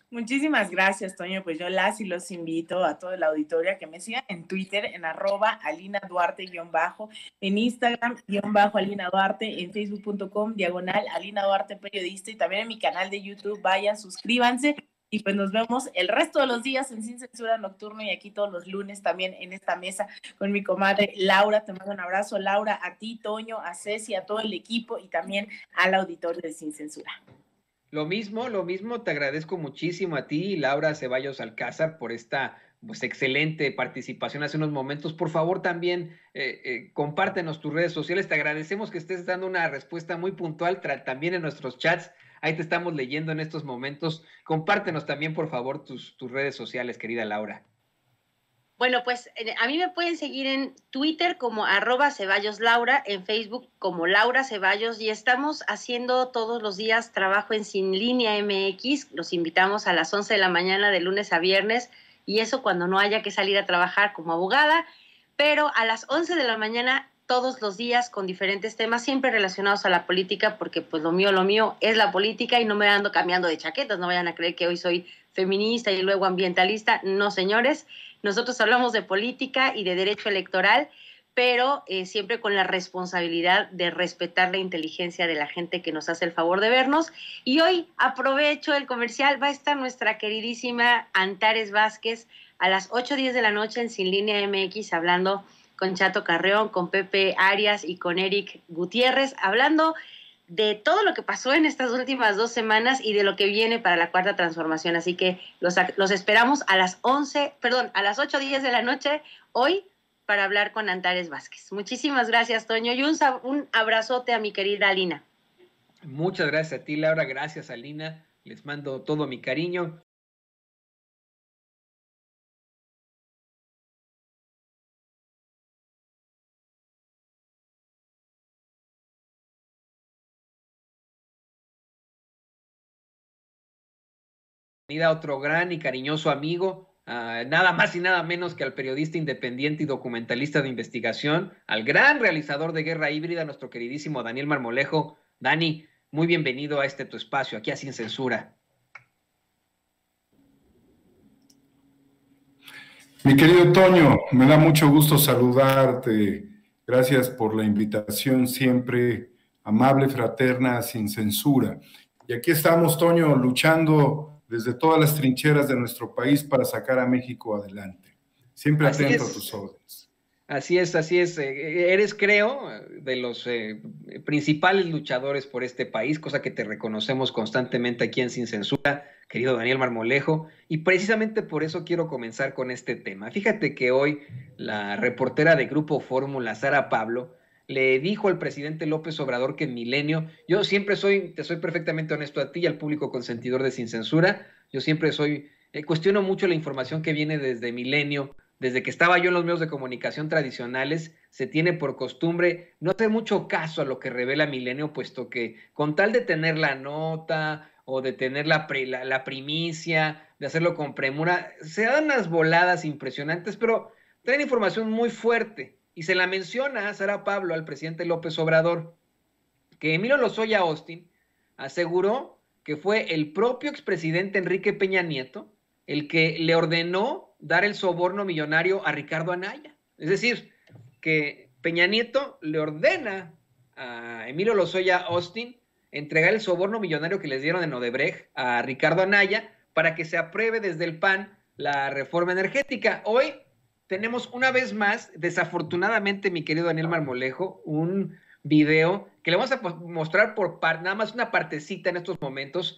Muchísimas gracias, Toño. Pues yo las y los invito a toda la auditoría a que me sigan en Twitter, en @Alina Duarte _, en Instagram _Alina Duarte, en facebook.com /Alina Duarte periodista, y también en mi canal de YouTube. Vayan, suscríbanse. Y pues nos vemos el resto de los días en Sin Censura Nocturno y aquí todos los lunes también en esta mesa con mi comadre Laura. Te mando un abrazo, Laura, a ti, Toño, a Ceci, a todo el equipo y también al auditorio de Sin Censura. Lo mismo, te agradezco muchísimo a ti, Laura Ceballos Alcázar, por esta pues excelente participación hace unos momentos. Por favor, también compártenos tus redes sociales. Te agradecemos que estés dando una respuesta muy puntual también en nuestros chats. Ahí te estamos leyendo en estos momentos. Compártenos también, por favor, tus redes sociales, querida Laura. Bueno, pues a mí me pueden seguir en Twitter como @CeballosLaura, en Facebook como Laura Ceballos, y estamos haciendo todos los días trabajo en Sin Línea MX. Los invitamos a las 11 de la mañana de lunes a viernes, y eso cuando no haya que salir a trabajar como abogada, pero a las 11 de la mañana todos los días con diferentes temas, siempre relacionados a la política, porque pues lo mío es la política y no me ando cambiando de chaquetas. No vayan a creer que hoy soy feminista y luego ambientalista. No, señores. Nosotros hablamos de política y de derecho electoral, pero siempre con la responsabilidad de respetar la inteligencia de la gente que nos hace el favor de vernos. Y hoy aprovecho el comercial, va a estar nuestra queridísima Antares Vázquez a las 8:10 de la noche en Sin Línea MX, hablando con Chato Carreón, con Pepe Arias y con Eric Gutiérrez, hablando de todo lo que pasó en estas últimas 2 semanas y de lo que viene para la Cuarta Transformación. Así que los esperamos a las 8:10 de la noche hoy para hablar con Antares Vázquez. Muchísimas gracias, Toño, y un abrazote a mi querida Alina. Muchas gracias a ti, Laura. Gracias, Alina. Les mando todo mi cariño. bienvenida a otro gran y cariñoso amigo, nada más y nada menos que al periodista independiente y documentalista de investigación, al gran realizador de Guerra Híbrida, nuestro queridísimo Daniel Marmolejo. Dani, muy bienvenido a tu espacio, aquí a Sin Censura. Mi querido Toño, me da mucho gusto saludarte. Gracias por la invitación siempre amable, fraterna, sin censura. Y aquí estamos, Toño, luchando desde todas las trincheras de nuestro país para sacar a México adelante. Siempre atento a tus órdenes. Así es, así es. Eres, creo, de los principales luchadores por este país, cosa que te reconocemos constantemente aquí en Sin Censura, querido Daniel Marmolejo, y precisamente por eso quiero comenzar con este tema. Fíjate que hoy la reportera de Grupo Fórmula, Sara Pablo, le dijo al presidente López Obrador que en Milenio, yo siempre te soy perfectamente honesto a ti y al público consentidor de Sin Censura, yo siempre cuestiono mucho la información que viene desde Milenio. Desde que estaba yo en los medios de comunicación tradicionales, se tiene por costumbre no hacer mucho caso a lo que revela Milenio, puesto que con tal de tener la nota o de tener la primicia, de hacerlo con premura, se dan unas voladas impresionantes, pero traen información muy fuerte. Y se la menciona a Sara Pablo, al presidente López Obrador, que Emilio Lozoya Austin aseguró que fue el propio expresidente Enrique Peña Nieto el que le ordenó dar el soborno millonario a Ricardo Anaya. Es decir, que Peña Nieto le ordena a Emilio Lozoya Austin entregar el soborno millonario que les dieron en Odebrecht a Ricardo Anaya para que se apruebe desde el PAN la reforma energética. Hoy tenemos una vez más, desafortunadamente, mi querido Daniel Marmolejo, un video que le vamos a mostrar por nada más una partecita en estos momentos.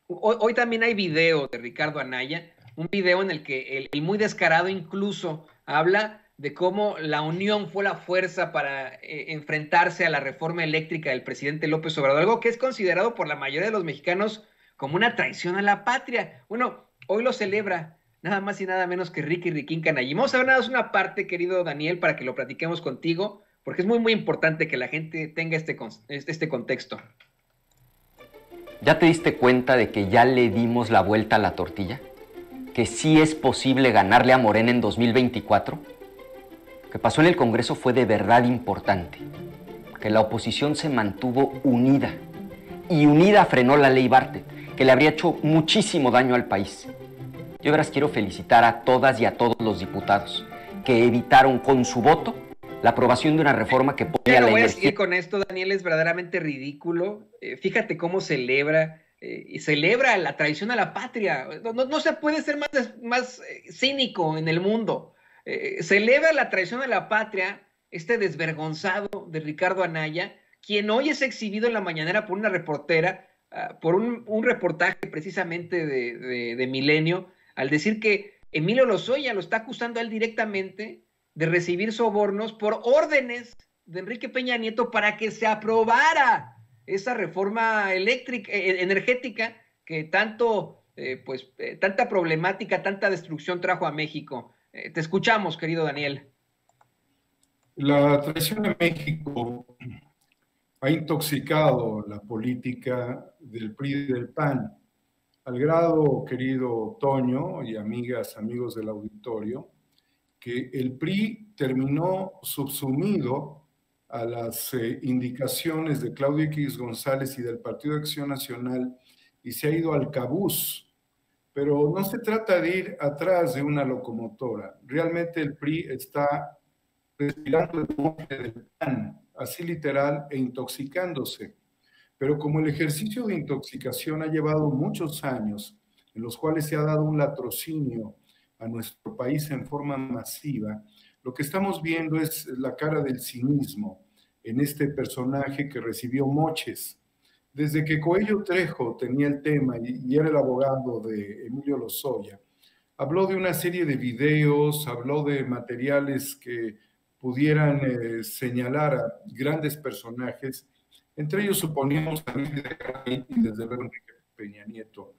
Hoy también hay video de Ricardo Anaya, un video en el que el muy descarado incluso habla de cómo la unión fue la fuerza para enfrentarse a la reforma eléctrica del presidente López Obrador, algo que es considerado por la mayoría de los mexicanos como una traición a la patria. Bueno, hoy lo celebra nada más y nada menos que Ricky Riquín Canallín. Vamos a ver nada más una parte, querido Daniel, para que lo platiquemos contigo, porque es muy, muy importante que la gente tenga este contexto. ¿Ya te diste cuenta de que ya le dimos la vuelta a la tortilla? ¿Que sí es posible ganarle a Morena en 2024? Lo que pasó en el Congreso fue de verdad importante. Que la oposición se mantuvo unida. Y unida frenó la ley Bartlett, que le habría hecho muchísimo daño al país. Yo verás, quiero felicitar a todas y a todos los diputados que evitaron con su voto la aprobación de una reforma que ponía la energía. No voy a seguir con esto, Daniel, es verdaderamente ridículo. Fíjate cómo celebra la traición a la patria. No se puede ser más cínico en el mundo. Celebra la traición a la patria este desvergonzado de Ricardo Anaya, quien hoy es exhibido en la mañanera por una reportera, por un reportaje precisamente de Milenio, al decir que Emilio Lozoya lo está acusando a él directamente de recibir sobornos por órdenes de Enrique Peña Nieto para que se aprobara esa reforma energética que tanta problemática, tanta destrucción trajo a México. Te escuchamos, querido Daniel. La traición a México ha intoxicado la política del PRI y del PAN, al grado, querido Toño y amigos del auditorio, que el PRI terminó subsumido a las indicaciones de Claudio X González y del Partido de Acción Nacional y se ha ido al cabús. Pero no se trata de ir atrás de una locomotora. Realmente el PRI está respirando el monte del PAN, así literal, e intoxicándose. Pero como el ejercicio de intoxicación ha llevado muchos años, en los cuales se ha dado un latrocinio a nuestro país en forma masiva, lo que estamos viendo es la cara del cinismo en este personaje que recibió moches. Desde que Coello Trejo tenía el tema y era el abogado de Emilio Lozoya, habló de una serie de videos, habló de materiales que pudieran señalar a grandes personajes, entre ellos suponíamos a Luis de Garay y desde luego Enrique Peña Nieto.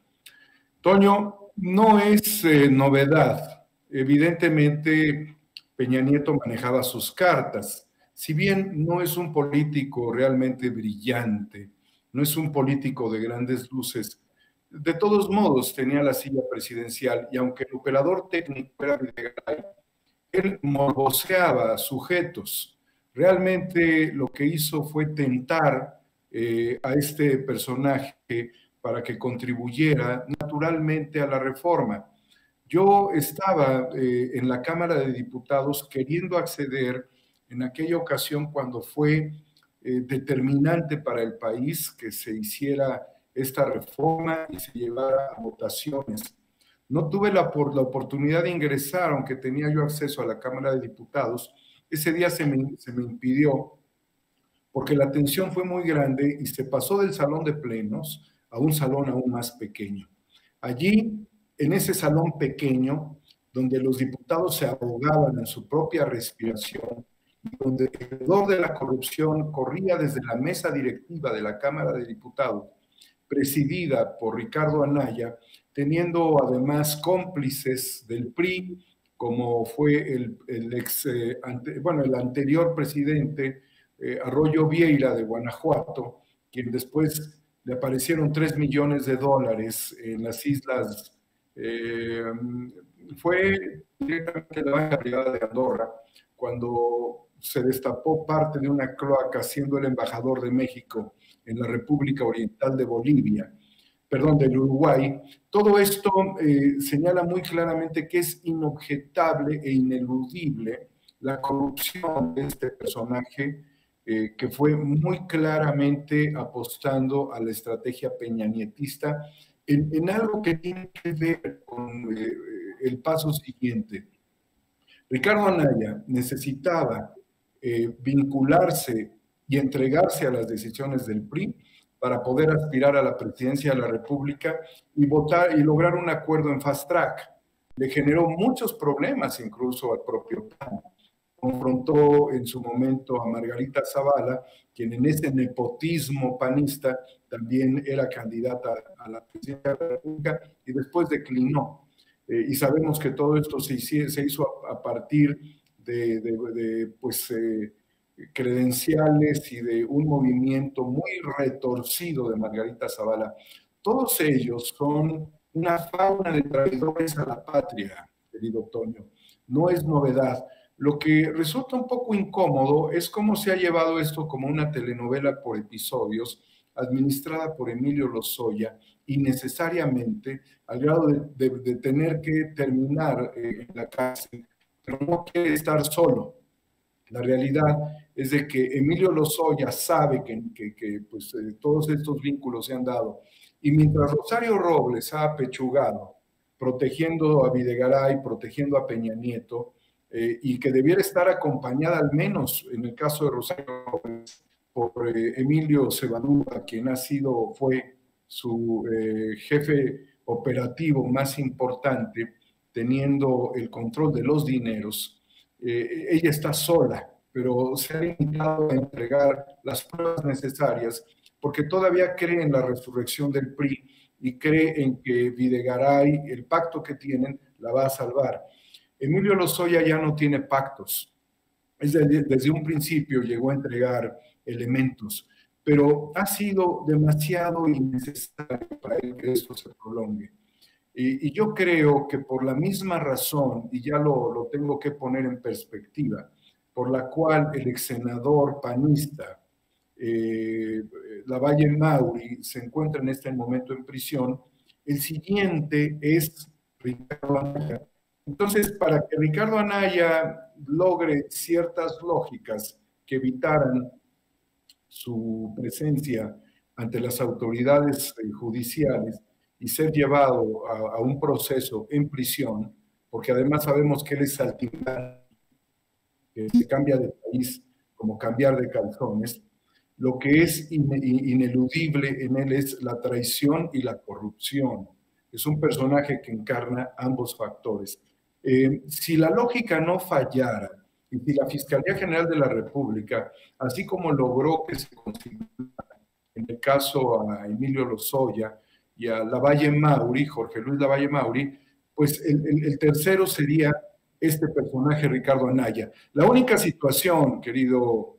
Toño, no es novedad. Evidentemente, Peña Nieto manejaba sus cartas. Si bien no es un político realmente brillante, no es un político de grandes luces, de todos modos tenía la silla presidencial y aunque el operador técnico era Videgaray, él morboseaba sujetos. Realmente lo que hizo fue tentar a este personaje para que contribuyera naturalmente a la reforma. Yo estaba en la Cámara de Diputados queriendo acceder en aquella ocasión cuando fue determinante para el país que se hiciera esta reforma y se llevara a votaciones. No tuve la oportunidad de ingresar, aunque tenía yo acceso a la Cámara de Diputados. Ese día se me impidió porque la tensión fue muy grande y se pasó del salón de plenos a un salón aún más pequeño. Allí, en ese salón pequeño, donde los diputados se ahogaban en su propia respiración, y donde el hedor de la corrupción corría desde la mesa directiva de la Cámara de Diputados, presidida por Ricardo Anaya, teniendo además cómplices del PRI, como fue el anterior presidente Arroyo Vieira de Guanajuato, quien después le aparecieron $3 millones en las islas, fue directamente la banca privada de Andorra, cuando se destapó parte de una cloaca siendo el embajador de México en la República Oriental de Bolivia, del Uruguay. Todo esto señala muy claramente que es inobjetable e ineludible la corrupción de este personaje que fue muy claramente apostando a la estrategia peñanietista en algo que tiene que ver con el paso siguiente. Ricardo Anaya necesitaba vincularse y entregarse a las decisiones del PRI para poder aspirar a la presidencia de la República y votar y lograr un acuerdo en fast track. Le generó muchos problemas incluso al propio PAN. Confrontó en su momento a Margarita Zavala, quien en ese nepotismo panista también era candidata a la presidencia de la República y después declinó. Y sabemos que todo esto se hizo a partir de credenciales y de un movimiento muy retorcido de Margarita Zavala. Todos ellos son una fauna de traidores a la patria, querido Toño. No es novedad. Lo que resulta un poco incómodo es cómo se ha llevado esto como una telenovela por episodios, administrada por Emilio Lozoya, innecesariamente, al grado de tener que terminar en la cárcel, pero no quiere estar solo. La realidad es de que Emilio Lozoya sabe que todos estos vínculos se han dado. Y mientras Rosario Robles ha apechugado, protegiendo a Videgaray, protegiendo a Peña Nieto, y que debiera estar acompañada al menos, en el caso de Rosario Robles, por Emilio Cebadúa, quien fue su jefe operativo más importante, teniendo el control de los dineros. Ella está sola, pero se ha limitado a entregar las pruebas necesarias porque todavía cree en la resurrección del PRI y cree en que Videgaray, el pacto que tienen, la va a salvar. Emilio Lozoya ya no tiene pactos. Desde un principio llegó a entregar elementos, pero ha sido demasiado innecesario para él que esto se prolongue. Y yo creo que por la misma razón, y ya lo tengo que poner en perspectiva, por la cual el ex senador panista Lavalle Mauri se encuentra en este momento en prisión, el siguiente es Ricardo Anaya. Entonces, para que Ricardo Anaya logre ciertas lógicas que evitaran su presencia ante las autoridades judiciales y ser llevado a un proceso en prisión, porque además sabemos que él es saltimbanqui, que se cambia de país como cambiar de calzones, lo que es ineludible en él es la traición y la corrupción. Es un personaje que encarna ambos factores. Si la lógica no fallara, y si la Fiscalía General de la República, así como logró que se consignara en el caso a Emilio Lozoya y a Lavalle Mauri, Jorge Luis Lavalle Mauri, pues el tercero sería este personaje, Ricardo Anaya. La única situación, querido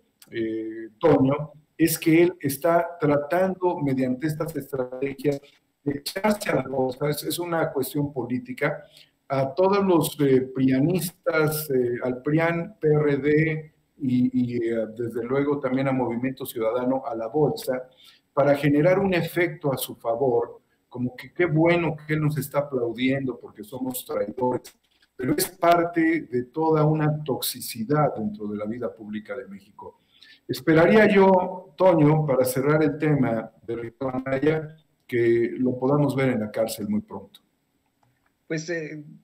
Toño, es que él está tratando mediante estas estrategias echarse a la bolsa, es una cuestión política, a todos los prianistas, al PRIAN, PRD desde luego también a Movimiento Ciudadano, a la bolsa, para generar un efecto a su favor, como que qué bueno que él nos está aplaudiendo porque somos traidores, pero es parte de toda una toxicidad dentro de la vida pública de México. Esperaría yo, Toño, para cerrar el tema de Ricardo Anaya, que lo podamos ver en la cárcel muy pronto. Pues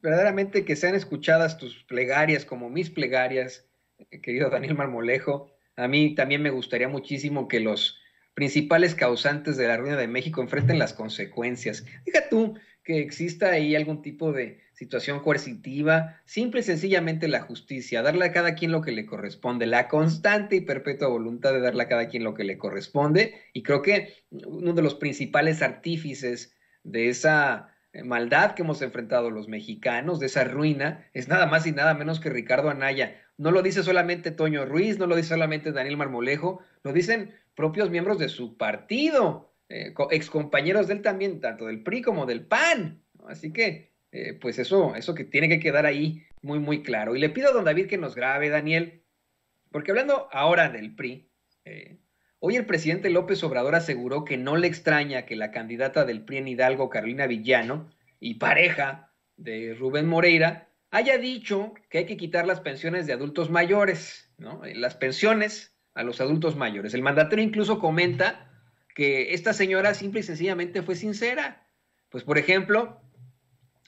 verdaderamente que sean escuchadas tus plegarias como mis plegarias, querido Daniel Marmolejo. A mí también me gustaría muchísimo que los principales causantes de la ruina de México enfrenten las consecuencias. Deja tú que exista ahí algún tipo de situación coercitiva, simple y sencillamente la justicia, darle a cada quien lo que le corresponde, la constante y perpetua voluntad de darle a cada quien lo que le corresponde, y creo que uno de los principales artífices de esa maldad que hemos enfrentado los mexicanos, de esa ruina, es nada más y nada menos que Ricardo Anaya. No lo dice solamente Toño Ruiz, no lo dice solamente Daniel Marmolejo, lo dicen propios miembros de su partido, excompañeros de él también, tanto del PRI como del PAN, ¿no? Así que, pues eso que tiene que quedar ahí muy, muy claro. Y le pido a don David que nos grabe, Daniel, porque hablando ahora del PRI, hoy el presidente López Obrador aseguró que no le extraña que la candidata del PRI en Hidalgo, Carolina Villano, y pareja de Rubén Moreira, haya dicho que hay que quitar las pensiones de adultos mayores, ¿no? Las pensiones a los adultos mayores. El mandatario incluso comenta que esta señora simple y sencillamente fue sincera. Pues, por ejemplo,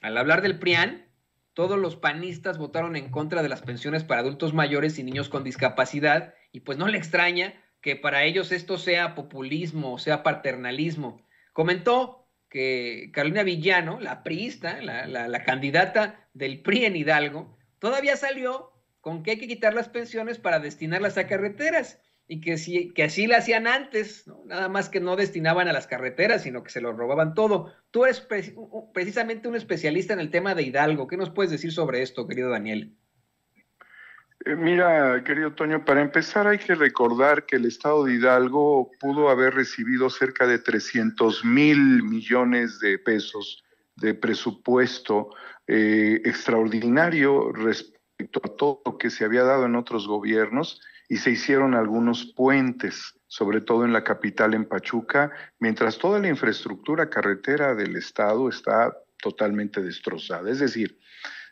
al hablar del PRIAN, todos los panistas votaron en contra de las pensiones para adultos mayores y niños con discapacidad, y pues no le extraña que para ellos esto sea populismo, sea paternalismo. Comentó que Carolina Villano, la priista, la candidata del PRI en Hidalgo, todavía salió con que hay que quitar las pensiones para destinarlas a carreteras, y que así la hacían antes, ¿no? Nada más que no destinaban a las carreteras, sino que se lo robaban todo. Tú eres precisamente un especialista en el tema de Hidalgo. ¿Qué nos puedes decir sobre esto, querido Daniel? Mira, querido Toño, para empezar hay que recordar que el estado de Hidalgo pudo haber recibido cerca de 300,000 millones de pesos de presupuesto extraordinario respecto a todo lo que se había dado en otros gobiernos, y se hicieron algunos puentes, sobre todo en la capital, en Pachuca, mientras toda la infraestructura carretera del estado está totalmente destrozada. Es decir,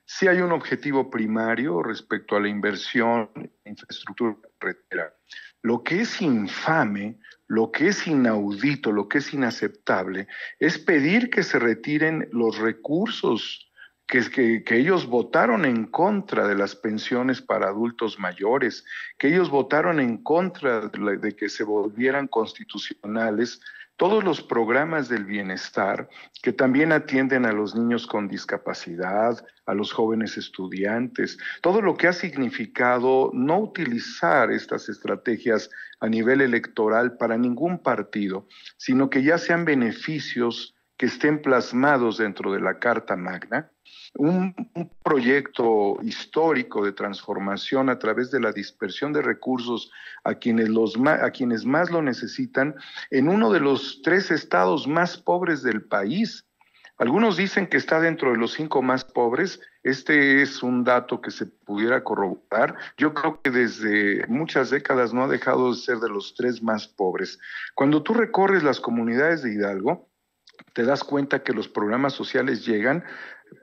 sí hay un objetivo primario respecto a la inversión en infraestructura carretera. Lo que es infame, lo que es inaudito, lo que es inaceptable, es pedir que se retiren los recursos que ellos votaron en contra de las pensiones para adultos mayores, que ellos votaron en contra de que se volvieran constitucionales todos los programas del bienestar que también atienden a los niños con discapacidad, a los jóvenes estudiantes, todo lo que ha significado no utilizar estas estrategias a nivel electoral para ningún partido, sino que ya sean beneficios que estén plasmados dentro de la Carta Magna, un proyecto histórico de transformación a través de la dispersión de recursos a quienes más lo necesitan en uno de los 3 estados más pobres del país. Algunos dicen que está dentro de los 5 más pobres. Este es un dato que se pudiera corroborar. Yo creo que desde muchas décadas no ha dejado de ser de los 3 más pobres. Cuando tú recorres las comunidades de Hidalgo, te das cuenta que los programas sociales llegan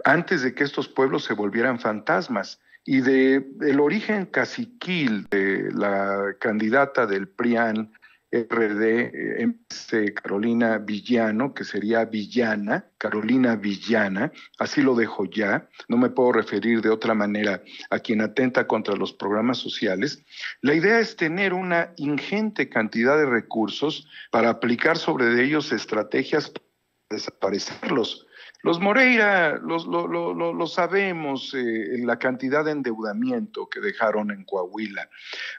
antes de que estos pueblos se volvieran fantasmas. Y del origen caciquil de la candidata del PRIAN, RD, Carolina Villano, que sería Villana, Carolina Villana, así lo dejo ya, no me puedo referir de otra manera a quien atenta contra los programas sociales. La idea es tener una ingente cantidad de recursos para aplicar sobre ellos estrategias para desaparecerlos. Los Moreira, lo sabemos, la cantidad de endeudamiento que dejaron en Coahuila.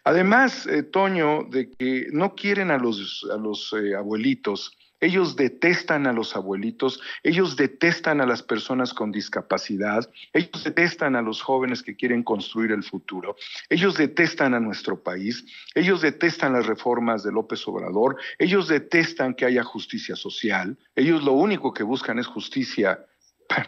Además, Toño, de que no quieren a los abuelitos Ellos detestan a los abuelitos, ellos detestan a las personas con discapacidad, ellos detestan a los jóvenes que quieren construir el futuro, ellos detestan a nuestro país, ellos detestan las reformas de López Obrador, ellos detestan que haya justicia social, ellos lo único que buscan es justicia,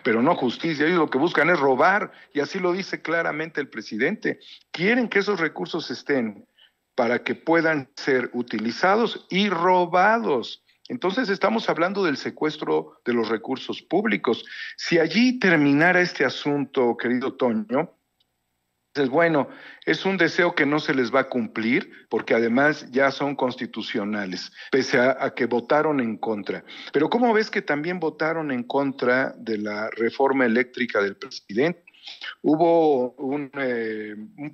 pero no justicia, ellos lo que buscan es robar, y así lo dice claramente el presidente. Quieren que esos recursos estén para que puedan ser utilizados y robados. Entonces estamos hablando del secuestro de los recursos públicos. Si allí terminara este asunto, querido Toño, pues bueno, es un deseo que no se les va a cumplir, porque además ya son constitucionales, pese a que votaron en contra. Pero ¿cómo ves que también votaron en contra de la reforma eléctrica del presidente? Hubo un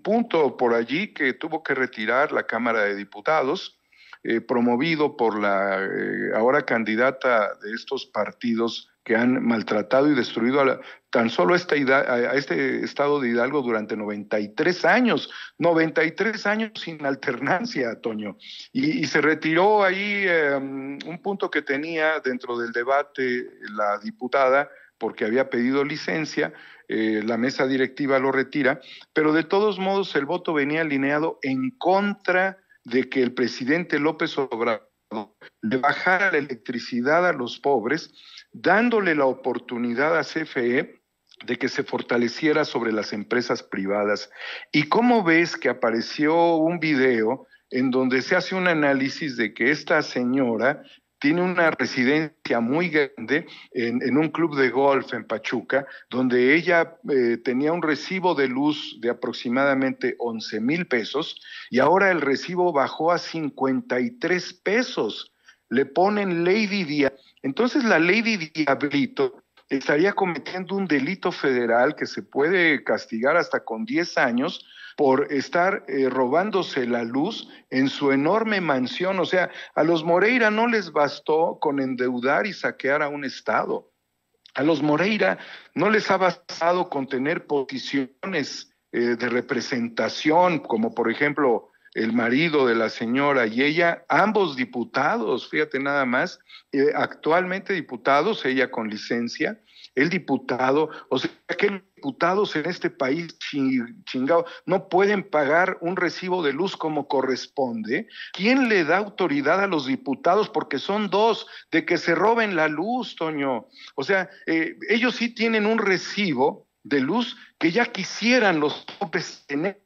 punto por allí que tuvo que retirar la Cámara de Diputados, promovido por la ahora candidata de estos partidos que han maltratado y destruido tan solo a este estado de Hidalgo durante 93 años sin alternancia, Toño. Y se retiró ahí un punto que tenía dentro del debate la diputada, porque había pedido licencia, la mesa directiva lo retira, pero de todos modos el voto venía alineado en contra de que el presidente López Obrador le bajara la electricidad a los pobres, dándole la oportunidad a CFE de que se fortaleciera sobre las empresas privadas. ¿Y cómo ves que apareció un video en donde se hace un análisis de que esta señora tiene una residencia muy grande en un club de golf en Pachuca, donde ella tenía un recibo de luz de aproximadamente 11,000 pesos y ahora el recibo bajó a 53 pesos? Le ponen Lady Diablito. Entonces la Lady Diablito estaría cometiendo un delito federal que se puede castigar hasta con 10 años por estar robándose la luz en su enorme mansión. O sea, a los Moreira no les bastó con endeudar y saquear a un estado. A los Moreira no les ha bastado con tener posiciones de representación, como por ejemplo el marido de la señora y ella, ambos diputados, fíjate nada más, actualmente diputados, ella con licencia, el diputado, o sea que los diputados en este país chingado no pueden pagar un recibo de luz como corresponde. ¿Quién le da autoridad a los diputados? Porque son dos, de que se roben la luz, Toño. O sea, ellos sí tienen un recibo de luz que ya quisieran los pobres tener.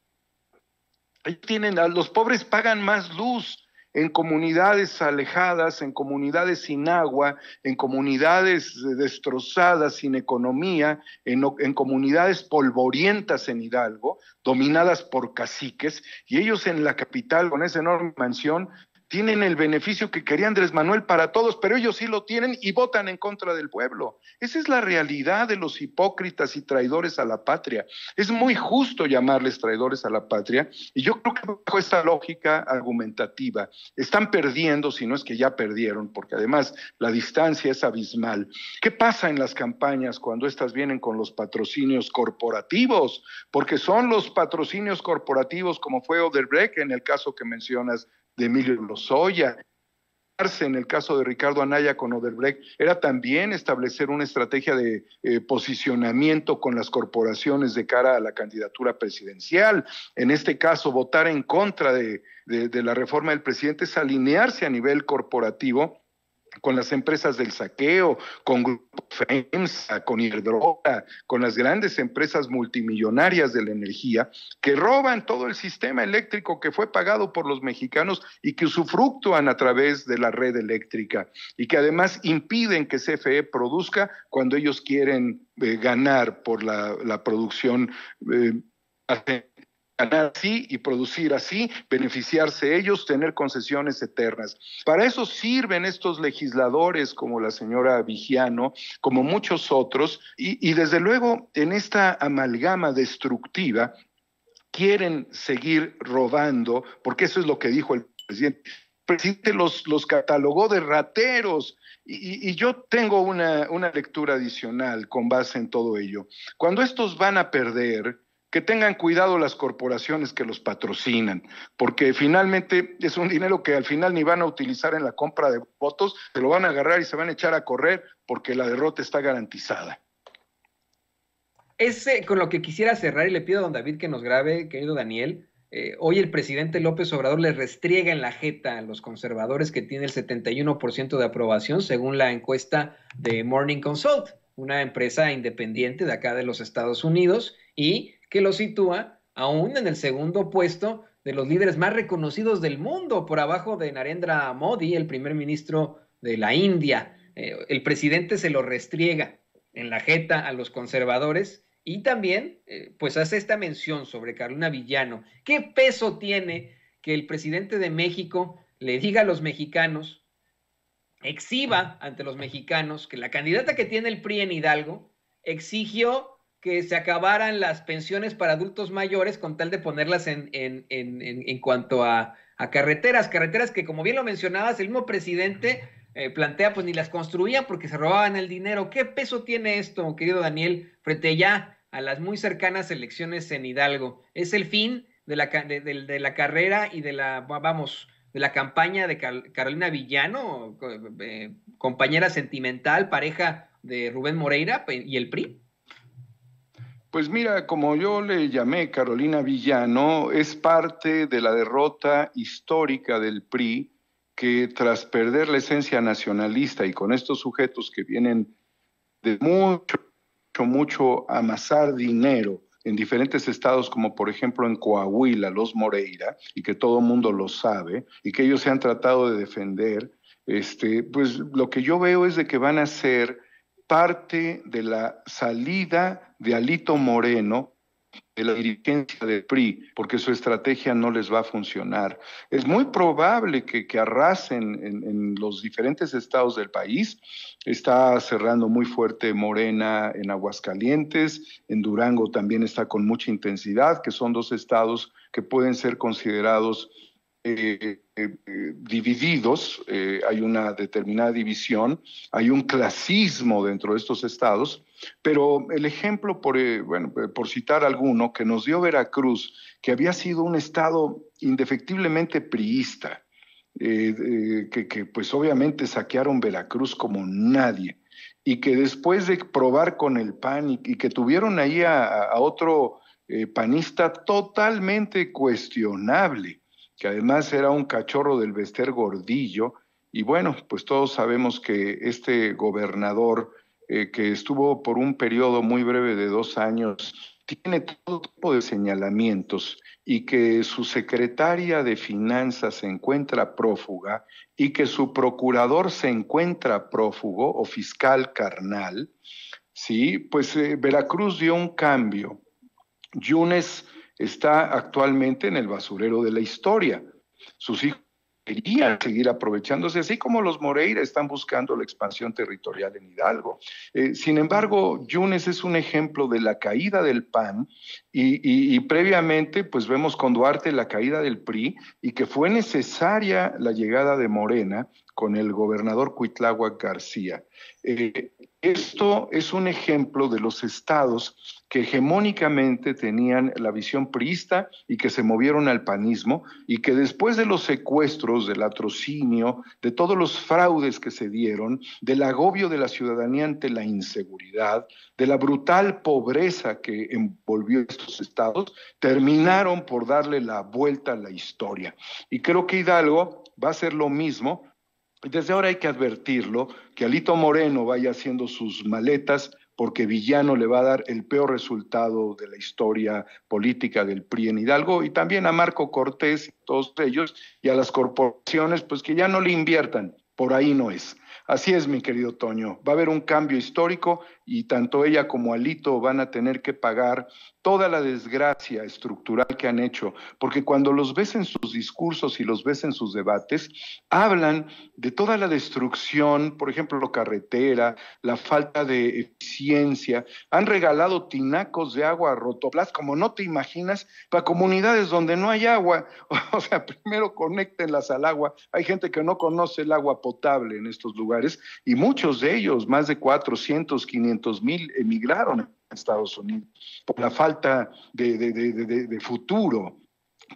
Los pobres pagan más luz en comunidades alejadas, en comunidades sin agua, en comunidades destrozadas, sin economía, en comunidades polvorientas en Hidalgo, dominadas por caciques, y ellos en la capital, con esa enorme mansión, tienen el beneficio que quería Andrés Manuel para todos, pero ellos sí lo tienen y votan en contra del pueblo. Esa es la realidad de los hipócritas y traidores a la patria. Es muy justo llamarles traidores a la patria, y yo creo que bajo esta lógica argumentativa están perdiendo, si no es que ya perdieron, porque además la distancia es abismal. ¿Qué pasa en las campañas cuando estas vienen con los patrocinios corporativos? Porque son los patrocinios corporativos, como fue Odebrecht en el caso que mencionas, de Emilio Lozoya. En el caso de Ricardo Anaya con Odebrecht, era también establecer una estrategia de posicionamiento con las corporaciones de cara a la candidatura presidencial. En este caso, votar en contra de la reforma del presidente es alinearse a nivel corporativo con las empresas del saqueo, con Grupo FEMSA, con Iberdrola, con las grandes empresas multimillonarias de la energía, que roban todo el sistema eléctrico que fue pagado por los mexicanos y que usufructúan a través de la red eléctrica, y que además impiden que CFE produzca cuando ellos quieren ganar por la producción, ganar así y producir así, beneficiarse ellos, tener concesiones eternas. Para eso sirven estos legisladores como la señora Vigiano, como muchos otros, y desde luego en esta amalgama destructiva quieren seguir robando, porque eso es lo que dijo el presidente. El presidente los catalogó de rateros, y yo tengo una lectura adicional con base en todo ello. Cuando estos van a perder, que tengan cuidado las corporaciones que los patrocinan, porque finalmente es un dinero que al final ni van a utilizar en la compra de votos, se lo van a agarrar y se van a echar a correr porque la derrota está garantizada. Es con lo que quisiera cerrar y le pido a don David que nos grabe, querido Daniel. Hoy el presidente López Obrador le restriega en la jeta a los conservadores que tiene el 71% de aprobación según la encuesta de Morning Consult, una empresa independiente de acá de los Estados Unidos, y que lo sitúa aún en el segundo puesto de los líderes más reconocidos del mundo, por abajo de Narendra Modi, el primer ministro de la India. El presidente se lo restriega en la jeta a los conservadores y también pues hace esta mención sobre Carolina Villano. ¿Qué peso tiene que el presidente de México le diga a los mexicanos, exhiba ante los mexicanos, que la candidata que tiene el PRI en Hidalgo exigió que se acabaran las pensiones para adultos mayores con tal de ponerlas en cuanto a carreteras que, como bien lo mencionabas, el mismo presidente plantea, pues ni las construían porque se robaban el dinero? ¿Qué peso tiene esto, querido Daniel, frente ya a las muy cercanas elecciones en Hidalgo? ¿Es el fin de la carrera y de la campaña de Carolina Villano, compañera sentimental, pareja de Rubén Moreira y el PRI? Pues mira, como yo le llamé Carolina Villano, es parte de la derrota histórica del PRI, que tras perder la esencia nacionalista y con estos sujetos que vienen de mucho amasar dinero en diferentes estados, como por ejemplo en Coahuila, los Moreira, y que todo el mundo lo sabe, y que ellos se han tratado de defender, pues lo que yo veo es de que van a ser parte de la salida de Alito Moreno de la dirigencia del PRI, porque su estrategia no les va a funcionar. Es muy probable que arrasen en los diferentes estados del país. Está cerrando muy fuerte Morena en Aguascalientes, en Durango también está con mucha intensidad, que son dos estados que pueden ser considerados divididos. Hay una determinada división, hay un clasismo dentro de estos estados, pero el ejemplo, por citar alguno, que nos dio Veracruz, que había sido un estado indefectiblemente priista, que pues obviamente saquearon Veracruz como nadie, y que después de probar con el PAN y que tuvieron ahí a otro panista totalmente cuestionable, que además era un cachorro del Bester Gordillo, y bueno, pues todos sabemos que este gobernador, que estuvo por un periodo muy breve de 2 años, tiene todo tipo de señalamientos, y que su secretaria de Finanzas se encuentra prófuga, y que su procurador se encuentra prófugo, o fiscal carnal, ¿sí? Pues Veracruz dio un cambio. Yunes está actualmente en el basurero de la historia. Sus hijos querían seguir aprovechándose, así como los Moreira están buscando la expansión territorial en Hidalgo. Sin embargo, Yunes es un ejemplo de la caída del PAN y previamente pues vemos con Duarte la caída del PRI, y que fue necesaria la llegada de Morena con el gobernador Cuitláhuac García. Esto es un ejemplo de los estados que hegemónicamente tenían la visión priista y que se movieron al panismo, y que después de los secuestros, del latrocinio, de todos los fraudes que se dieron, del agobio de la ciudadanía ante la inseguridad, de la brutal pobreza que envolvió estos estados, terminaron por darle la vuelta a la historia. Y creo que Hidalgo va a hacer lo mismo. Desde ahora hay que advertirlo, que Alito Moreno vaya haciendo sus maletas, porque Villano le va a dar el peor resultado de la historia política del PRI en Hidalgo, y también a Marco Cortés y todos ellos, y a las corporaciones, pues que ya no le inviertan, por ahí no es. Así es, mi querido Toño, va a haber un cambio histórico, y tanto ella como Alito van a tener que pagar toda la desgracia estructural que han hecho, porque cuando los ves en sus discursos y los ves en sus debates, hablan de toda la destrucción, por ejemplo, carretera, la falta de eficiencia. Han regalado tinacos de agua a Rotoplas, como no te imaginas, para comunidades donde no hay agua. O sea, primero conéctenlas al agua. Hay gente que no conoce el agua potable en estos lugares, y muchos de ellos, más de 400, 500 mil, emigraron Estados Unidos, por la falta de futuro,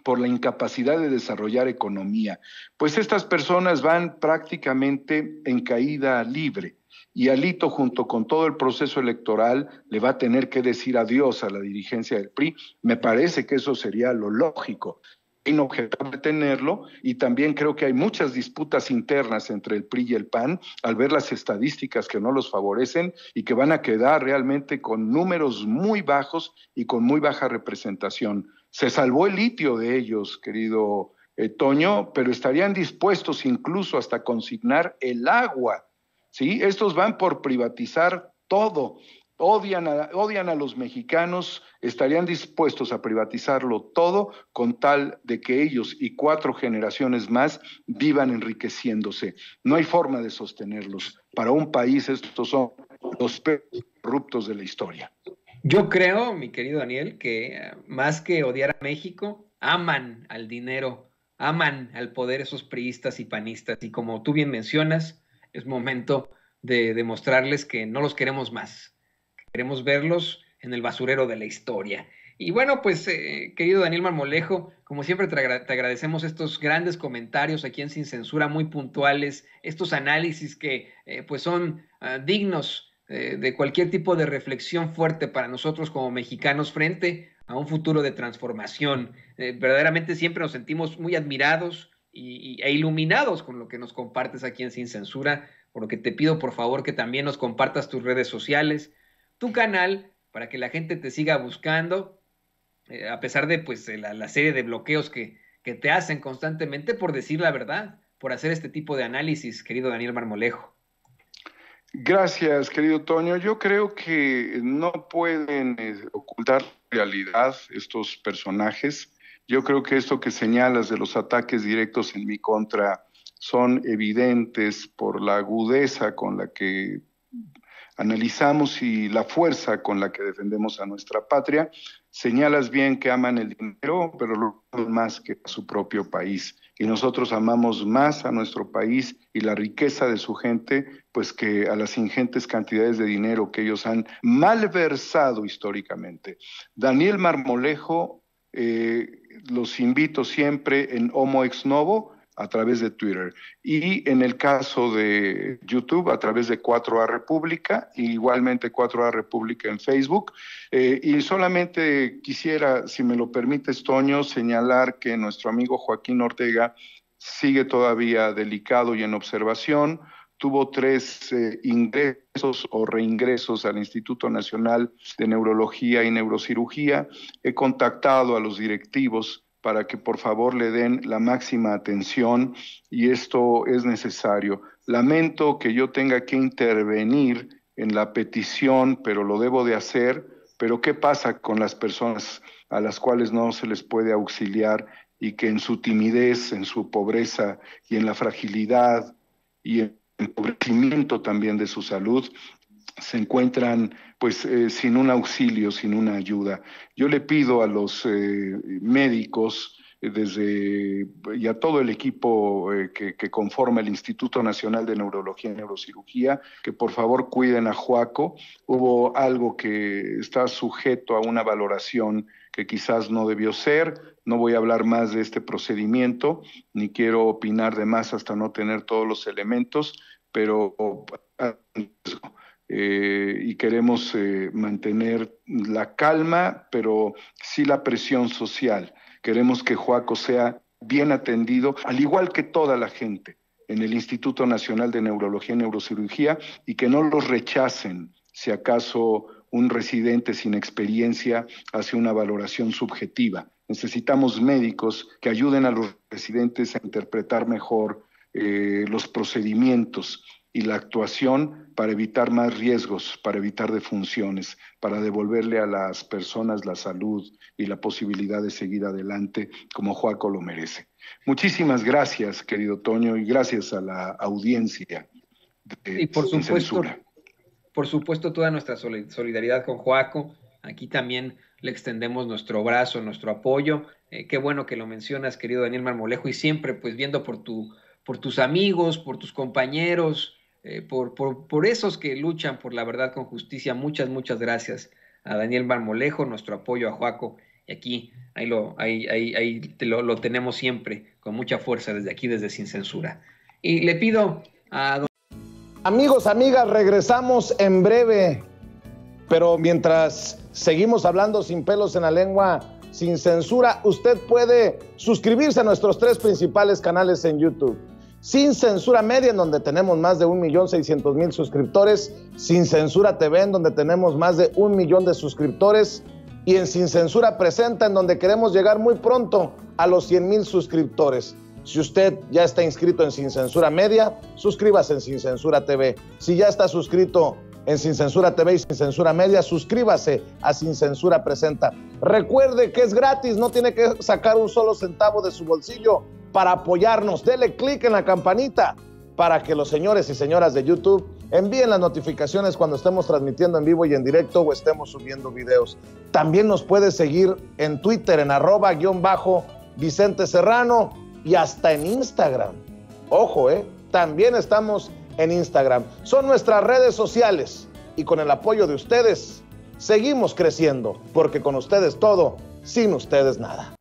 por la incapacidad de desarrollar economía. Pues estas personas van prácticamente en caída libre. Y Alito, junto con todo el proceso electoral, le va a tener que decir adiós a la dirigencia del PRI. Me parece que eso sería lo lógico. Inobjetable tenerlo, y también creo que hay muchas disputas internas entre el PRI y el PAN al ver las estadísticas que no los favorecen y que van a quedar realmente con números muy bajos y con muy baja representación. Se salvó el litio de ellos, querido Toño, pero estarían dispuestos incluso hasta consignar el agua, ¿sí? Estos van por privatizar todo. Odian a los mexicanos, estarían dispuestos a privatizarlo todo con tal de que ellos y 4 generaciones más vivan enriqueciéndose. No hay forma de sostenerlos. Para un país estos son los peores corruptos de la historia. Yo creo, mi querido Daniel, que más que odiar a México, aman al dinero, aman al poder esos priistas y panistas. Y como tú bien mencionas, es momento de demostrarles que no los queremos más. Queremos verlos en el basurero de la historia. Y bueno, pues, querido Daniel Marmolejo, como siempre te agradecemos estos grandes comentarios aquí en Sin Censura, muy puntuales, estos análisis que pues son dignos de cualquier tipo de reflexión fuerte para nosotros como mexicanos frente a un futuro de transformación. Verdaderamente siempre nos sentimos muy admirados e iluminados con lo que nos compartes aquí en Sin Censura, por lo que te pido por favor que también nos compartas tus redes sociales, tu canal, para que la gente te siga buscando, a pesar de pues la serie de bloqueos que te hacen constantemente por decir la verdad, por hacer este tipo de análisis, querido Daniel Marmolejo. Gracias, querido Toño. Yo creo que no pueden ocultar la realidad estos personajes. Yo creo que esto que señalas de los ataques directos en mi contra son evidentes por la agudeza con la que analizamos y la fuerza con la que defendemos a nuestra patria. Señalas bien que aman el dinero, pero lo aman más que a su propio país. Y nosotros amamos más a nuestro país y la riqueza de su gente, pues que a las ingentes cantidades de dinero que ellos han malversado históricamente. Daniel Marmolejo, los invito siempre en Homo Ex Novo, a través de Twitter, y en el caso de YouTube a través de 4A República, y igualmente 4A República en Facebook, y solamente quisiera, si me lo permites, Toño, señalar que nuestro amigo Joaquín Ortega sigue todavía delicado y en observación. Tuvo 3 ingresos o reingresos al Instituto Nacional de Neurología y Neurocirugía. He contactado a los directivos para que por favor le den la máxima atención, y esto es necesario. Lamento que yo tenga que intervenir en la petición, pero lo debo de hacer. Pero ¿qué pasa con las personas a las cuales no se les puede auxiliar y que en su timidez, en su pobreza y en la fragilidad y en el empobrecimiento también de su salud se encuentran pues sin un auxilio, sin una ayuda? Yo le pido a los médicos y a todo el equipo que conforma el Instituto Nacional de Neurología y Neurocirugía, que por favor cuiden a Joaco. Hubo algo que está sujeto a una valoración que quizás no debió ser. No voy a hablar más de este procedimiento, ni quiero opinar de más hasta no tener todos los elementos, pero y queremos mantener la calma, pero sí la presión social. Queremos que Joaco sea bien atendido, al igual que toda la gente en el Instituto Nacional de Neurología y Neurocirugía, y que no los rechacen si acaso un residente sin experiencia hace una valoración subjetiva. Necesitamos médicos que ayuden a los residentes a interpretar mejor los procedimientos y la actuación para evitar más riesgos, para evitar defunciones, para devolverle a las personas la salud y la posibilidad de seguir adelante como Joaco lo merece. Muchísimas gracias, querido Toño, y gracias a la audiencia de y por Sin supuesto, Censura. Por supuesto, toda nuestra solidaridad con Joaco. Aquí también le extendemos nuestro brazo, nuestro apoyo. Qué bueno que lo mencionas, querido Daniel Marmolejo, y siempre pues viendo por tus amigos, por tus compañeros, por esos que luchan por la verdad con justicia. Muchas gracias a Daniel Marmolejo, nuestro apoyo a Joaco, y aquí, ahí lo tenemos siempre, con mucha fuerza desde aquí, desde Sin Censura. Y le pido a don... Amigos, amigas, regresamos en breve, pero mientras seguimos hablando sin pelos en la lengua, sin censura, usted puede suscribirse a nuestros 3 principales canales en YouTube. Sin Censura Media, en donde tenemos más de 1.600.000 suscriptores, Sin Censura TV, en donde tenemos más de 1 millón de suscriptores, y en Sin Censura Presenta, en donde queremos llegar muy pronto a los 100,000 suscriptores. Si usted ya está inscrito en Sin Censura Media, suscríbase en Sin Censura TV. Si ya está suscrito en Sin Censura TV y Sin Censura Media, suscríbase a Sin Censura Presenta. Recuerde que es gratis, no tiene que sacar un solo centavo de su bolsillo para apoyarnos. Dele clic en la campanita para que los señores y señoras de YouTube envíen las notificaciones cuando estemos transmitiendo en vivo y en directo o estemos subiendo videos. También nos puede seguir en Twitter en @Vicente Serrano y hasta en Instagram. Ojo, también estamos en Instagram. Son nuestras redes sociales y con el apoyo de ustedes seguimos creciendo, porque con ustedes todo, sin ustedes nada.